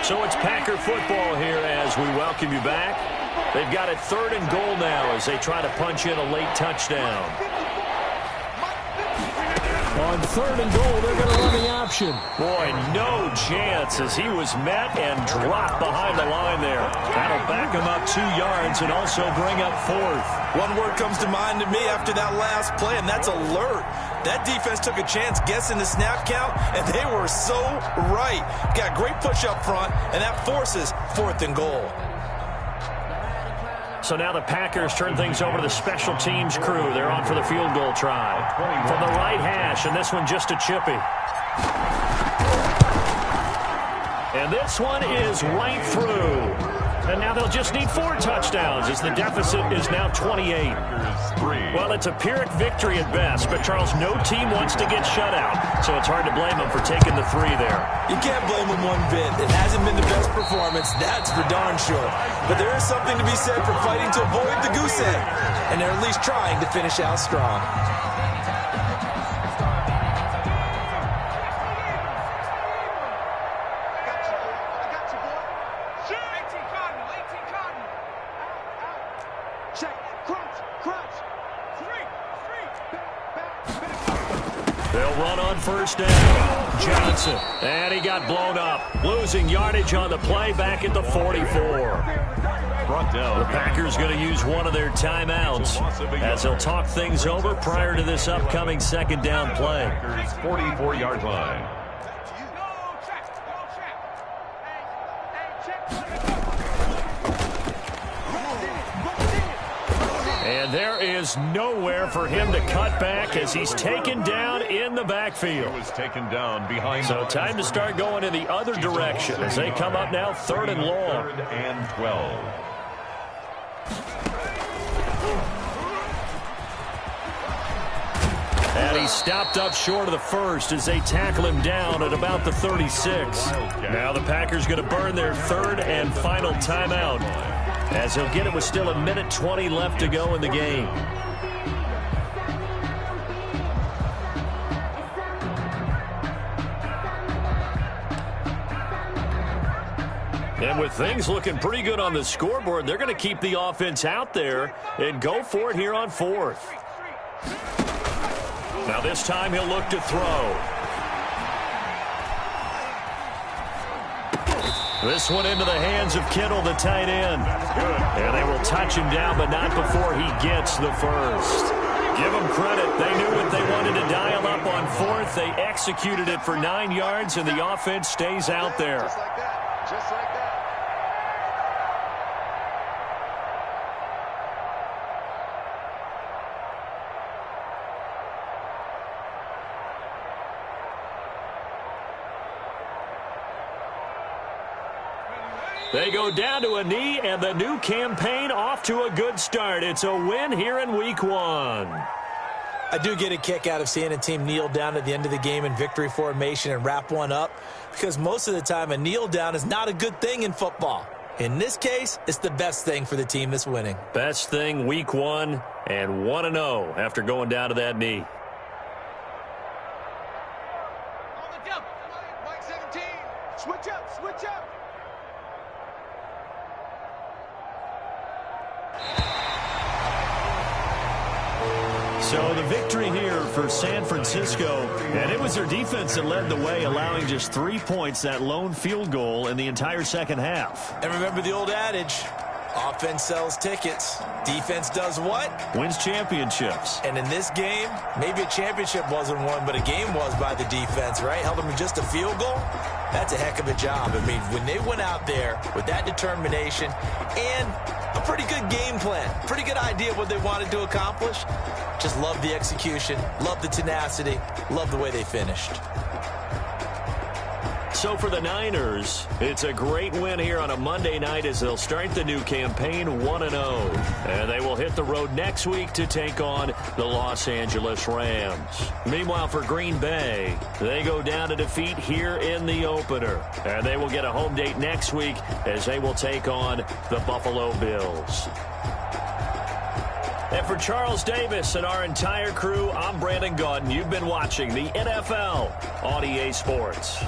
So it's Packer football here as we welcome you back. They've got it 3rd and goal now as they try to punch in a late touchdown. On 3rd and goal, they're going to run the option. Boy, no chance as he was met and dropped behind the line there. That'll back him up 2 yards and also bring up 4th. One word comes to mind to me after that last play, and that's alert. That defense took a chance guessing the snap count, and they were so right. Got a great push up front, and that forces 4th and goal. So now the Packers turn things over to the special teams crew. They're on for the field goal try. From the right hash, and this one just a chippy. And this one is right through. And now they'll just need 4 touchdowns as the deficit is now 28. Well, it's a Pyrrhic victory at best, but Charles, no team wants to get shut out, so it's hard to blame them for taking the 3 there. You can't blame them one bit. It hasn't been the best performance, that's for darn sure. But there is something to be said for fighting to avoid the goose egg, and they're at least trying to finish out strong. They'll run on 1st down. Johnson. And he got blown up. Losing yardage on the play back at the 44. Brought down. The Packers going to use one of their timeouts as they'll talk things over prior to this upcoming 2nd down play. Packers 44-yard line. And there is nowhere for him to cut back as he's taken down in the backfield. He was taken down behind. So time to start going in the other direction as they come up now 3rd and long. 3rd and 12. And he's stopped up short of the first as they tackle him down at about the 36. Now the Packers going to burn their 3rd and final timeout as he'll get it with still 1:20 left to go in the game. And with things looking pretty good on the scoreboard, they're going to keep the offense out there and go for it here on 4th. Now this time he'll look to throw. This one into the hands of Kittle, the tight end. And they will touch him down, but not before he gets the first. Give them credit. They knew what they wanted to dial up on 4th. They executed it for 9 yards, and the offense stays out there. Just like that. Just like that. They go down to a knee, and the new campaign off to a good start. It's a win here in Week 1. I do get a kick out of seeing a team kneel down at the end of the game in victory formation and wrap one up, because most of the time a kneel down is not a good thing in football. In this case, it's the best thing for the team that's winning. Best thing Week 1 and 1-0 after going down to that knee. On the jump. Mike 17. Switch up. Switch up. So the victory here for San Francisco, and it was their defense that led the way, allowing just 3 points, that lone field goal in the entire second half. And remember the old adage, offense sells tickets. Defense does what? Wins championships. And in this game, maybe a championship wasn't won, but a game was by the defense, right? Held them to just a field goal. That's a heck of a job. I mean, when they went out there with that determination and a pretty good game plan, pretty good idea of what they wanted to accomplish, just love the execution, love the tenacity, love the way they finished. So for the Niners, it's a great win here on a Monday night as they'll start the new campaign 1-0. And they will hit the road next week to take on the Los Angeles Rams. Meanwhile, for Green Bay, they go down to defeat here in the opener. And they will get a home date next week as they will take on the Buffalo Bills. And for Charles Davis and our entire crew, I'm Brandon Gaudin. You've been watching the NFL on EA Sports.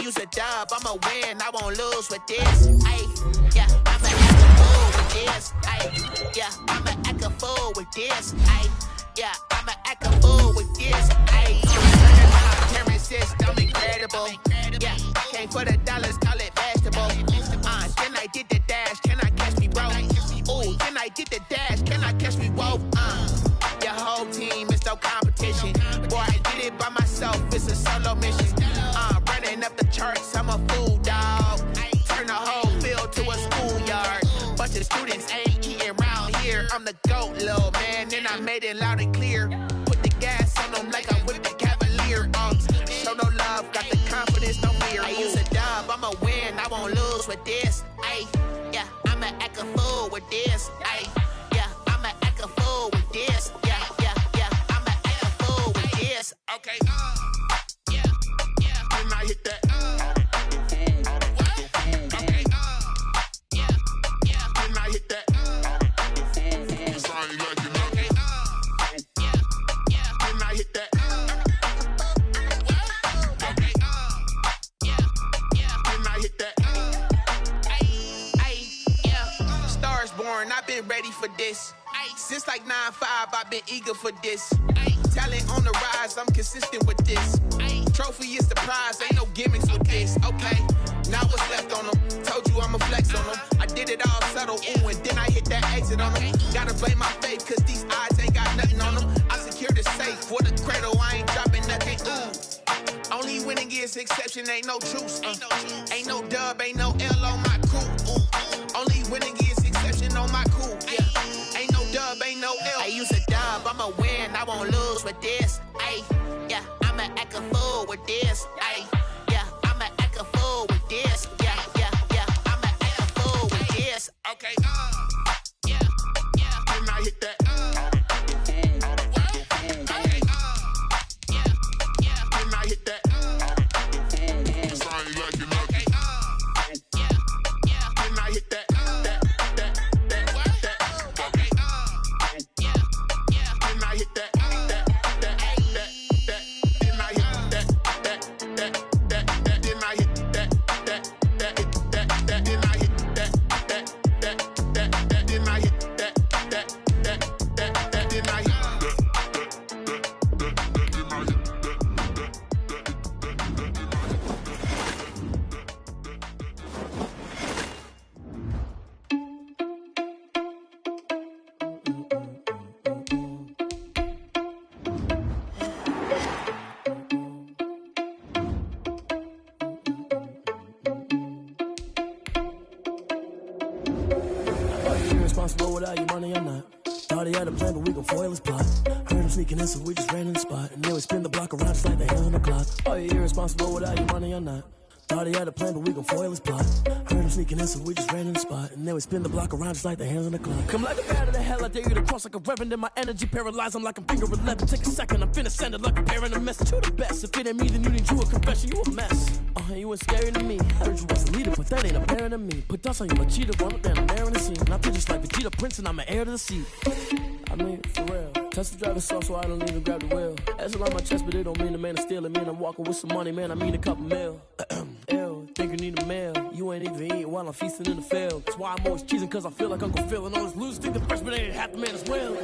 use a dub, I'ma win, I won't lose with this. Ayy, yeah, I'ma act a fool with this. Ayy, yeah, I'ma act a fool with this. Ayy, yeah, I'ma act a fool with this. Ayy, turning my appearances, I'm incredible. Yeah, came for the dollars, call it vegetable. Then I did the dash, can I catch me, bro? Ooh, then I did the dash, can I catch me, whoa? Your whole team is no competition. Boy, I did it by myself, it's a solo mission. Running up the charts, I'm a fool, dog. Turn the whole field to a schoolyard. Bunch of students ain't eating round here. I'm the GOAT, little man, and I made it loud and clear. Put the gas on them like I'm with the Cavalier. Show no love, got the confidence, no fear. I use a dub, I'ma win, I won't lose with this. Ayy, yeah, I'ma act a fool with this. Ayy, yeah, I'ma act a fool with this. Yeah, yeah, yeah, I'ma act a fool with this. Okay, yeah, yeah, when I hit that. Okay, yeah, yeah, when I hit that. Cause I ain't like it. Okay, yeah, yeah, when I hit that. Okay, yeah, yeah, when I hit that. Stars born, I've been ready for this. Since like 9-5, I've been eager for this. Talent on the rise, I'm consistent with this. Trophy is the prize, ain't no gimmicks with this. Okay, now what's left on them? Told you I'ma flex on them. I did it all subtle, ooh, and then I hit that exit on them. Gotta blame my faith, cause these odds ain't got nothing on them. I secured the safe for the cradle, I ain't dropping nothing, ooh. Only winning is exception, ain't no truce. Ain't no dub, ain't no L on my crew. Ooh. Only winning is exception on my cool. Yeah, ain't no dub, ain't no L. I use a dub, I'ma win, I won't lose with this. Ayy, yeah, I'ma act a fool with this. Ayy, yeah, I'ma act a fool with this. Yeah, yeah, yeah, I'ma act a fool with this. Okay, yeah, yeah, when I hit that. Okay, yeah, yeah, when I hit that. Cause I ain't like it. Okay, yeah, yeah, when I hit that. Irresponsible without your money or not. Thought he had a plan, but we gon' foil his plot. Heard him sneaking in, so we just ran in the spot. And then we spin the block around just like the hands on the clock. Are you irresponsible without your money or not? Thought he had a plan, but we gon' foil his plot. Heard him sneaking in, so we just ran in the spot. And then we spin the block around just like the hands on the clock. Come like a bat of the hell, I dare you to cross like a reverend. In my energy paralyzed, I'm like a finger 11. Take a second, I'm finna send it like a parent a message to the best. If it ain't me, then you need you a confession, you a mess. You ain't scary to me. Heard you was a leader, but that ain't apparent to me. Put dust on you, a cheetah, run up there and air in the scene. And I feel just like Vegeta Prince, and I'm an heir to the seat. I mean, for real. Touch the driver's soft, so I don't even grab the wheel. That's on my chest, but it don't mean the man is stealing. Mean I'm walking with some money, man. I mean a couple mil. Ew, think you need a meal. You ain't even eating while I'm feasting in the field. That's why I'm always cheesing, cause I feel like Uncle Phil. And all this losers think the freshman ain't half the man as well.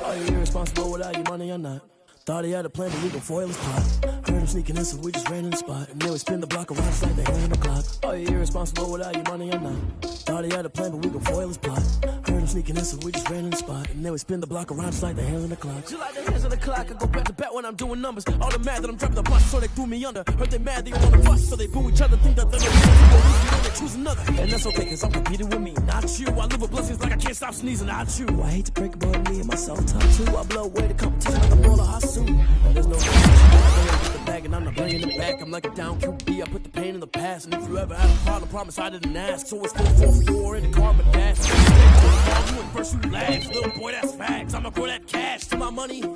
Are you irresponsible without your money or not? Thought he had a plan, but we gon' foil his plot. Heard him sneaking in, so we just ran in the spot. And then we spin the block around just like the hand on the clock. Are you irresponsible without your money or not? Thought he had a plan, but we gon' foil his plot. Heard him sneaking in, so we just ran in the spot. And then we spin the block around just like the hands on the clock. Just like the hands on the clock, I go back to back when I'm doing numbers. All the mad that I'm driving the bus, so they threw me under. Heard they mad, they on the bus, so they boo each other. Think that they're gonna choose another. And that's okay, cause I'm competing with me, not you. I live with blessings like I can't stop sneezing, not you. I hate to break about me and my self-talk too. I blow away the competition like I'm all a hustle. There's no get the bag and I'm not bringing it back. I'm like a down QB, I put the pain in the past. And if you ever had a problem, promise I didn't ask. So it's 444 in the car, but that's you in first, you last. Little boy, that's facts. I'ma grow that cash to my money. You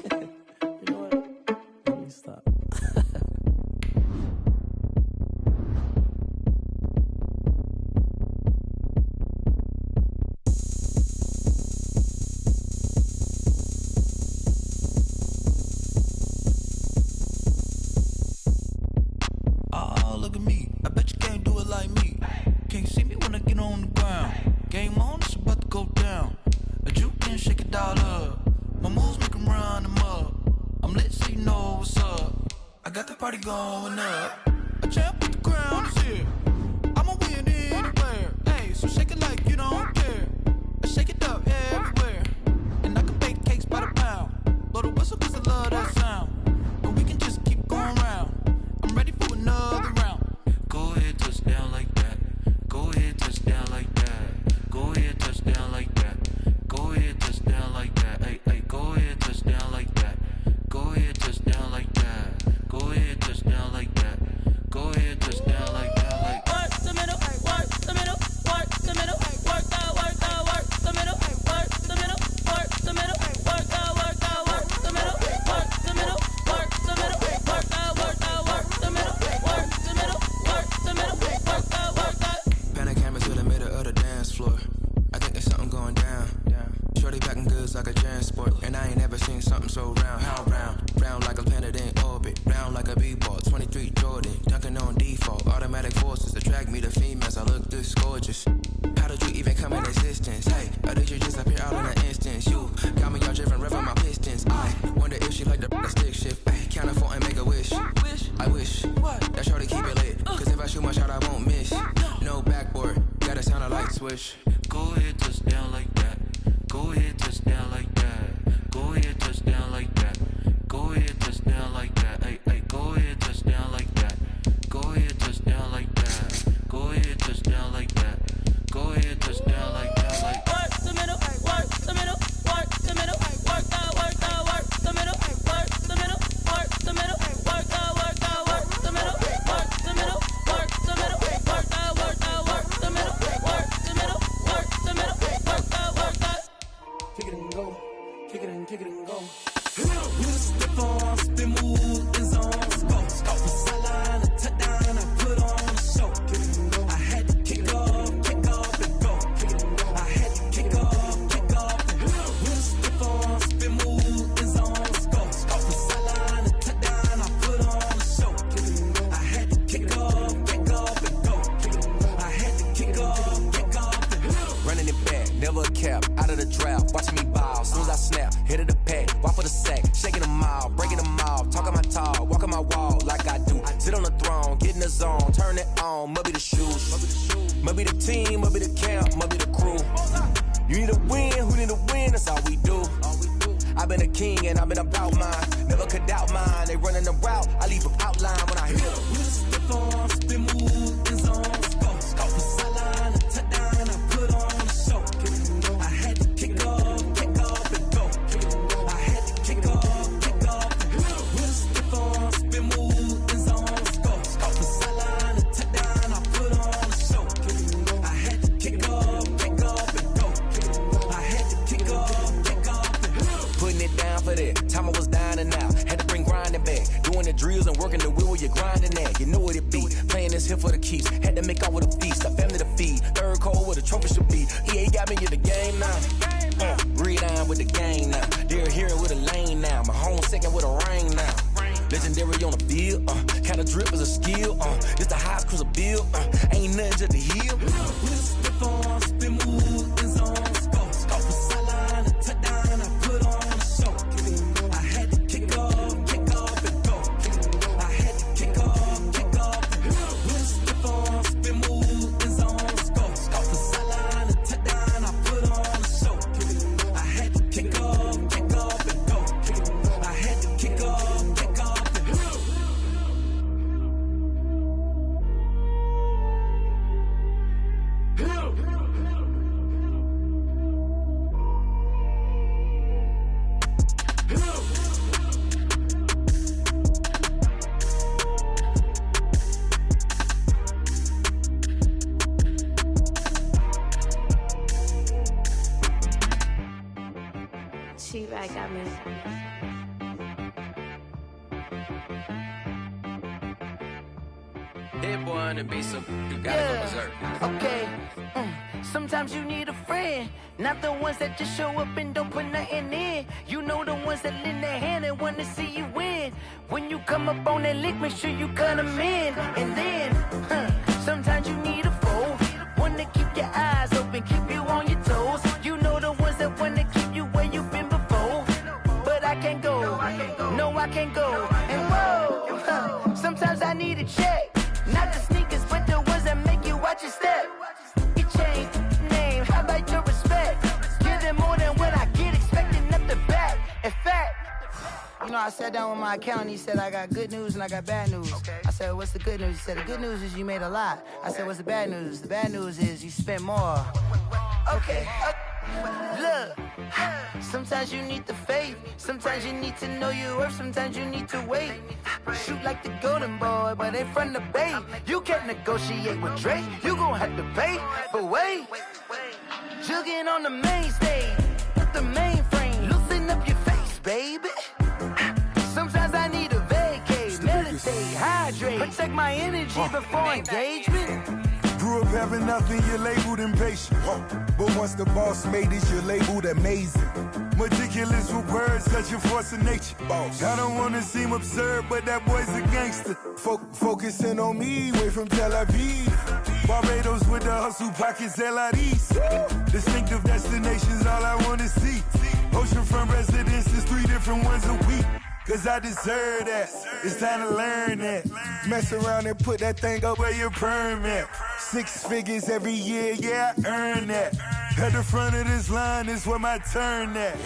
know what? Let me stop. got the party going up. A champ with the crown is here. I'ma win anywhere. Hey, so shake it like you don't care. Shake it up everywhere. And I can bake cakes by the pound. Blow the whistle cause I love that sound. And we can just keep going round. I'm ready for another round. Go ahead, touch down like that. Go ahead, touch down like that. Go ahead, touch down like that. Go ahead, touch down like that. Hey, hey, go ahead, touch down like that. Go ahead, touch down like that. Go ahead, touch down like that. Go ahead, touch down like that. Like work the middle, work the middle, work the middle, work the middle, work the middle, work the middle, work the middle, work the middle, work the middle, work the middle, work the middle, work the middle, work the. Pan the camera to the middle of the dance floor. I think there's something going down. Shorty packing goods like a transport, and I ain't ever seen something so round. How round? Round like a planet in orbit, round like a b-ball. 23 Jordan, dunking on default. Automatic forces attract me to females. I look this gorgeous. How did you even come in existence? Hey, or did you just appear all in an instance? You got me all driven, revving my pistons. I wonder if she like the stick shift. Hey, count it 4 and make a wish. I wish that shorty keep it lit. Cause if I shoot my shot, I won't miss. No backboard, gotta sound a light switch. go ahead, touch down like that. Go ahead, touch down like that. Go ahead, touch down like that. Go ahead, touch down like that. Hey, hey, go ahead, touch down like that. Go ahead, touch down like that. Go ahead, touch down like that. Go ahead, touch down like that. Like work the middle, work the middle, work the middle, work the middle, work the middle, work the middle, work the middle, work the middle, work the middle, work the middle, work the middle, work the middle, work the middle, work the. Kick it and go, kick it and kick it and go. You the step on, spin move, in zone, go. From sideline to touchdown, I put on a show. I had to kick off and go. I had to kick off and go. You the step on, spin move, in zone, go. From sideline to touchdown, I put on a show. I had to kick off and go. I had to kick off and go. Running it back, never a cap, out of the draft, watching me ball. Soon as I snap, hit of the pack, walk for the sack, shaking them all, breaking them off, talking my talk, walking my wall like I do. Sit on the throne, get in the zone, turn it on, must be the shoes, must be the team, must be the camp, must be the crew. You need a win, who need a win, that's all we do. I've been a king and I've been about mine, never could doubt mine. They running the route, I leave them outline when I hit them. You the step on, spin move, in zone, go. From sideline to touchdown, I put on a show. I had to kick off and go. I had to kick off and go. You the step on, spin move, in zone, go. From sideline to touchdown, I put on a show. I had to kick off and go. I had to kick off and go. Putting it down for that, time I was down and out, had to bring grinding back, doing the drills and working the wheel where you're grinding at, you know what it be, playing this here for the keeps, had to make out with a feast, a family to feed, third cold where the trophy should be, EA got me in the game now, read on with the game now, they're hearing with a lane now, my home second with a ring now, legendary on the field, kind of drip is a skill, this the highest cruiser bill, ain't nothing just to heal. We step on, spin move, in zone, go. From sideline to touchdown, I put on a show. I had to kick off and go. I had to kick off and go. We step on, spin move, in zone, go. From sideline to touchdown, I put on a show. I had to kick off and go. I had to kick off and go. She right got me. Hit boy on the beat, so you gotta go berserk. Okay. Sometimes you need a friend, not the ones that just show up and don't put nothing in. You know the ones that lend their hand and want to see you win. When you come up on that lick, make sure you cut them in. And then, sometimes you need a foe, one to keep your eyes open, keep you on your toes. You know the ones that want to keep you where you've been before. But I can't go, no I can't go. And whoa, need a check. Not the sneakers, but the ones that make you watch your step. You change name, how about your respect? Give them more than what I get, expecting nothing back. In fact, you know, I sat down with my accountant. He said, I got good news and I got bad news. Okay. I said, what's the good news? He said, the good news is you made a lot. I said, what's the bad news? The bad news is you spent more. Okay. Look, sometimes you need the faith. Sometimes you need to know your worth. Sometimes you need to wait. Shoot like the golden boy, but ain't from the bay. You can't negotiate with Drake. You gon' have to pay. But wait, jugging on the main stage with the mainframe. Loosen up your face, baby. Sometimes I need a vacate, meditate, hydrate, protect my energy before engagement. Grew up having nothing, you're labeled impatient. But once the boss made it, you're labeled amazing. Meticulous with words, such a force of nature. Boss. I don't wanna seem absurd, but that boy's a gangster. Focusing on me, way from Tel Aviv. Barbados with the hustle pockets, LIDs. Distinctive destinations, all I wanna see. Oceanfront residences, 3 different ones a week. Cause I deserve that, it's time to learn that. Mess around and put that thing up where your permit. 6 figures every year, yeah, I earn that. At the front of this line is where my turn at.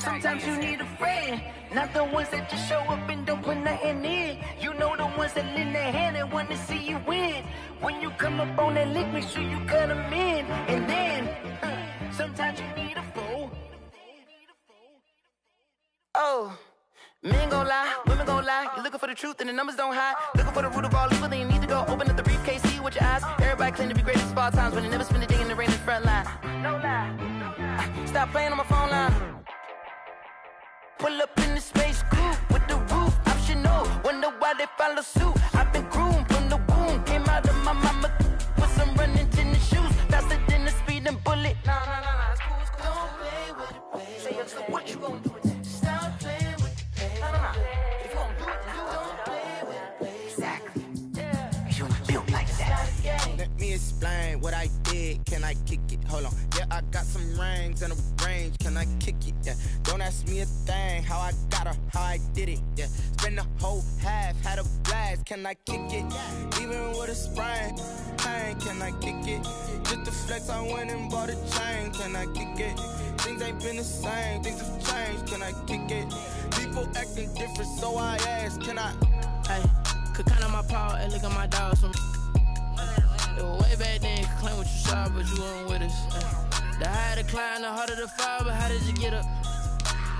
Sometimes you need a friend, not the ones that just show up and don't put nothing in. You know the ones that lend their hand and want to see you win. When you come up on that lick, make sure you cut them in. And then, sometimes you need a fool. Oh. Men gon' lie, women gon' lie. You're looking for the truth and the numbers don't hide. Looking for the root of all evil, then you need to go open up the briefcase, see with your eyes. Everybody claim to be great at all times, but they never spend a day in the rain in the front line. No lie. Stop playing on my phone line. Pull up in the space coupe with the roof optional. Wonder why they follow suit. I've been groomed from the womb. Came out of my mama with some running tennis shoes. Faster than the speeding bullet. Nah, it's cool, it's cool. Don't play with it, baby. Say so what you gon' do with it? Stop playing. If you gon' do it, then don't play with it, play. Exactly. Yeah. You built like that. Let me explain what I did. Can I kick it? Hold on. Yeah, I got some rings and a range. Can I kick it? Yeah. Don't ask me a thing. How I got her, how I did it. Yeah. Spend the whole half, had a blast. Can I kick it? Even with a sprain. Pain, can I kick it? Just to flex, I went and bought a chain. Can I kick it? Things ain't been the same. Things have changed. Can I kick it? People acting different, so I ask, can I? Hey, could count on my power and look at my dogs from. It was way back then, could claim what you saw, but you weren't with us. The higher the climb, the harder the fall, but how did you get up?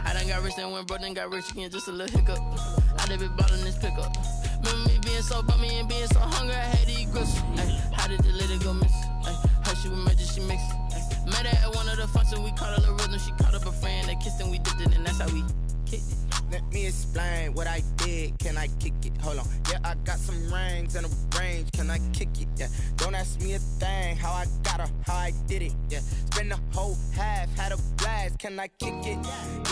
I done got rich and went broke, then got rich again, just a little hiccup. I done been ballin' this pickup. Remember me being so bummy and being so hungry, I had to eat grits. Hey, how did the lady go miss? Hey, her she was magic, she mixed. Met her at one of the functions, we caught a little rhythm, she caught up a friend, they kissed and we dipped it, and that's how we kicked it. Let me explain what I did. Can I kick it? Hold on. Yeah, I got some rings and a range. Can I kick it? Yeah. Don't ask me a thing. How I got her, how I did it. Yeah. Spend the whole half, had a blast. Can I kick it?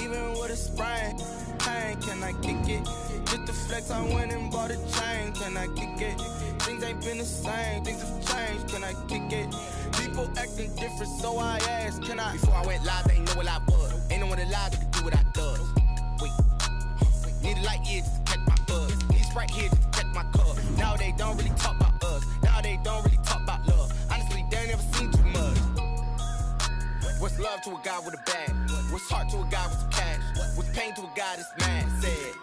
Even with a sprain. Pain, can I kick it? Just to flex, I went and bought a chain. Can I kick it? Things ain't been the same. Things have changed. Can I kick it? People acting different, so I asked, can I? Before I went live, they ain't know what I was. Ain't no one alive that could do what I does. Wait. Need a light here just to catch my buzz. Need Sprite here just to catch my cup. Now they don't really talk about us. Now they don't really talk about love. Honestly, they ain't never seen too much. What's love to a guy with a bag? What's heart to a guy with some cash? What's pain to a guy that's mad? Said.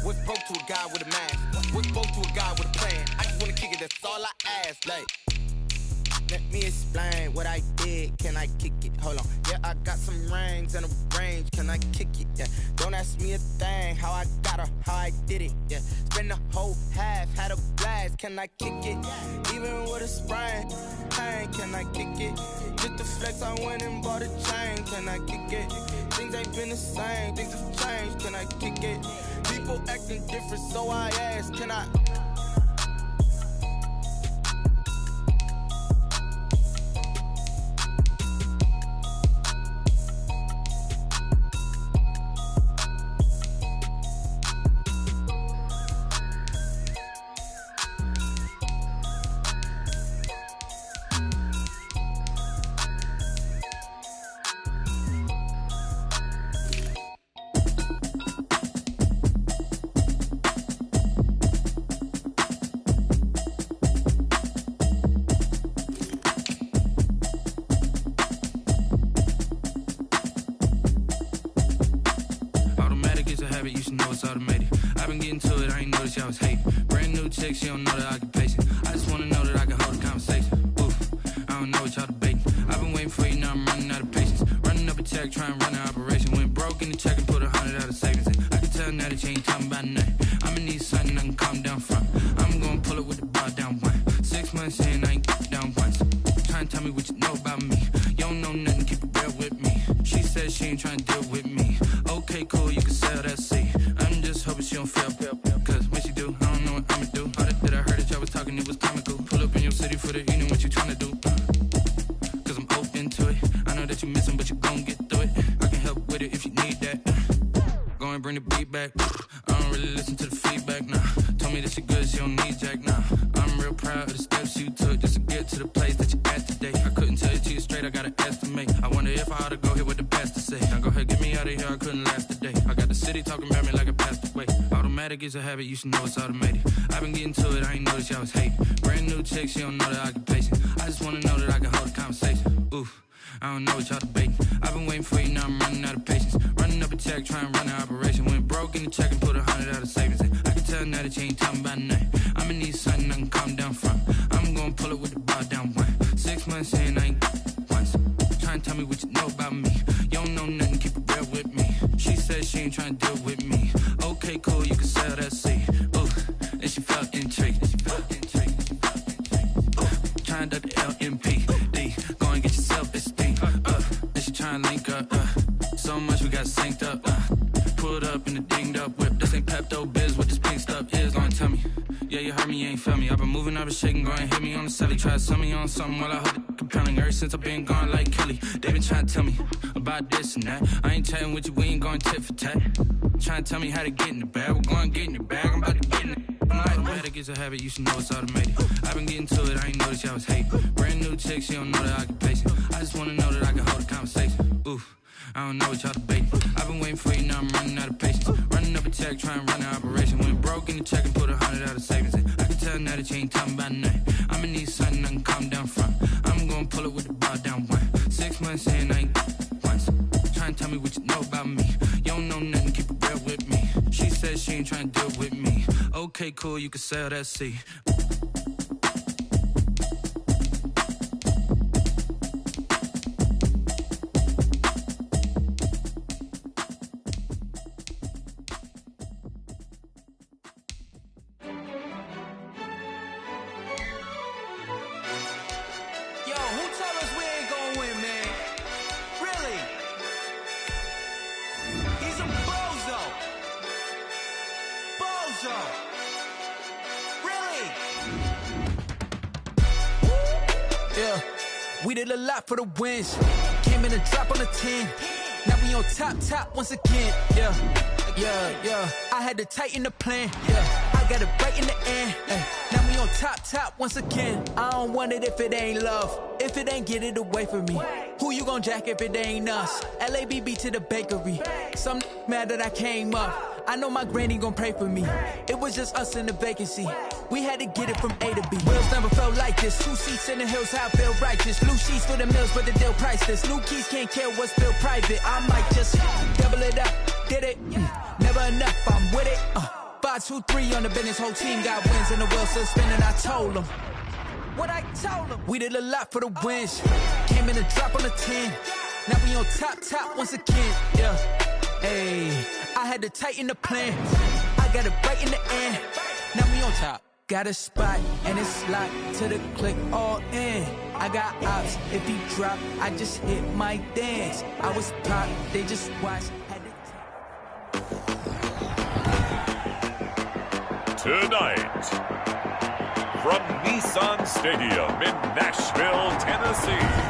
What's broke to a guy with a mask? What's broke to a guy with a plan? I just wanna kick it, that's all I ask. Like, let me explain what I did. Can I kick it? Hold on. Yeah, I got some rings and a range. Can I kick it? Yeah. Don't ask me a thing. How I got her, how I did it. Yeah. Spend the whole half, had a blast. Can I kick it? Even with a sprain. Pain, can I kick it? Just to flex, I went and bought a chain. Can I kick it? Things ain't been the same. Things have changed. Can I kick it? People acting different, so I ask, can I? been getting to it, I ain't noticed y'all was hating. Brand new chick, she don't know the occupation. I just wanna know that I can hold a conversation. Oof, I don't know what y'all debating. I've been waiting for you, now I'm running out of patience. Running up a check, trying to run an operation. Went broke in the check and put 100 out of savings in. I can tell now that you ain't talking about nothing. I'ma need something I can calm down from. I'm gonna pull it with the bar down one. 6 months in, I ain't down once. Trying to tell me what you know about me. You don't know nothing, keep it real with me. She said she ain't trying to deal with me. Okay, cool, you can sell that seat. I'm just hoping she don't fail. Cause when she do, I don't know what I'ma do. All that I heard that y'all was talking, it was comical. Pull up in your city for the evening, what you trying to do? Cause I'm open to it. I know that you missing, but you gon' get through it. I can help with it if you need that. Go and bring the beat back. I don't really listen to the feedback, nah. Told me that she good, she don't need jack, nah. I'm real proud of the steps you took just to get to the place that you at today. I couldn't tell you to you straight, I gotta estimate. I wonder if I ought to go here with the pastor say. Now go ahead, get me out of here, I couldn't last a day. I got the city talking about me like I passed away. Automatic is a habit, you should know it's automated. I've been getting to it, I ain't noticed y'all was hating. Brand new chick, she don't know the occupation. I just wanna know that I can hold a conversation. Oof, I don't know what y'all debating. I've been waiting for you, now I'm running out of patience. Running up a check, trying to run an operation. Went broke in the check and put 100 out of savings in. I can tell now that you ain't talking about nothing. I'ma need something I can calm down from. I'm gonna pull it with the bar down one. 6 months in, I ain't once. Trying to tell me what you know about me. You don't know nothing, keep it real with me. She said she ain't trying to deal with me. Okay, cool, you can sell that seat. Ooh, and she felt intrigued. Trying to the LMPD. Go and get your self-esteem. And she trying to link up. So much we got synced up. Pulled up in the dinged up whip. This ain't Pepto-Biz, what this pink stuff is. Go and tell me. Yeah, you heard me, you ain't felt me. I've been moving, I've been shaking, go and hit me on the celly. Try to sell me on something while I hold it compelling. Ever since I've been gone like Kelly, they been trying to tell me about this and that. I ain't chatting with you, we ain't going tit for tat. Trying to tell me how to get in the bag. We're going to get in the bag, I'm about to get in it. Automatic is a habit, you should know it's automated. I've been getting to it, I ain't noticed y'all was hating. Brand new chick, she don't know the occupation. I just wanna know that I can hold a conversation. Oof, I don't know what y'all debating. I've been waiting for you, now I'm running out of patience. Running up a check, trying to run an operation. Went broke in the check and put 100 out of savings in. I can tell now that you ain't talking about nothing. I'ma need something I can calm down from. I'm gonna pull it with the bar down one. 6 months in, I ain't once. Trying to tell me what you know about me. You don't know nothing, keep it real with me. She said she ain't trying to deal with me. Okay, cool, you can sell that seat. We did a lot for the wins. Came in a drop on a 10. Now we on top once again. Yeah. I had to tighten the plan. Yeah, I got it right in the end. Now we on top once again. I don't want it if it ain't love. If it ain't, get it away from me. Who you gon' jack if it ain't us? LABB to the bakery. Some mad that I came up. I know my granny gon' pray for me. It was just us in the vacancy. We had to get it from A to B. Wheels never felt like this. 2 seats in the hills, how I feel righteous. Blue sheets for the mills, but the deal priceless. New keys can't care what's still private. I might just double it up. Did it? Never enough, I'm with it. 5, 2, 3 on the business. Whole team got wins and the wheels still spinning. I told them what I told them. We did a lot for the wins. Came in a drop on a 10. Now we on top once again. Yeah. Hey, I had to tighten the plan. I got it right in the end. Now we on top. Got a spot and it's locked to the click all in. I got ops. If he drop, I just hit my dance. I was pop, they just watched. Tonight, from Nissan Stadium in Nashville, Tennessee.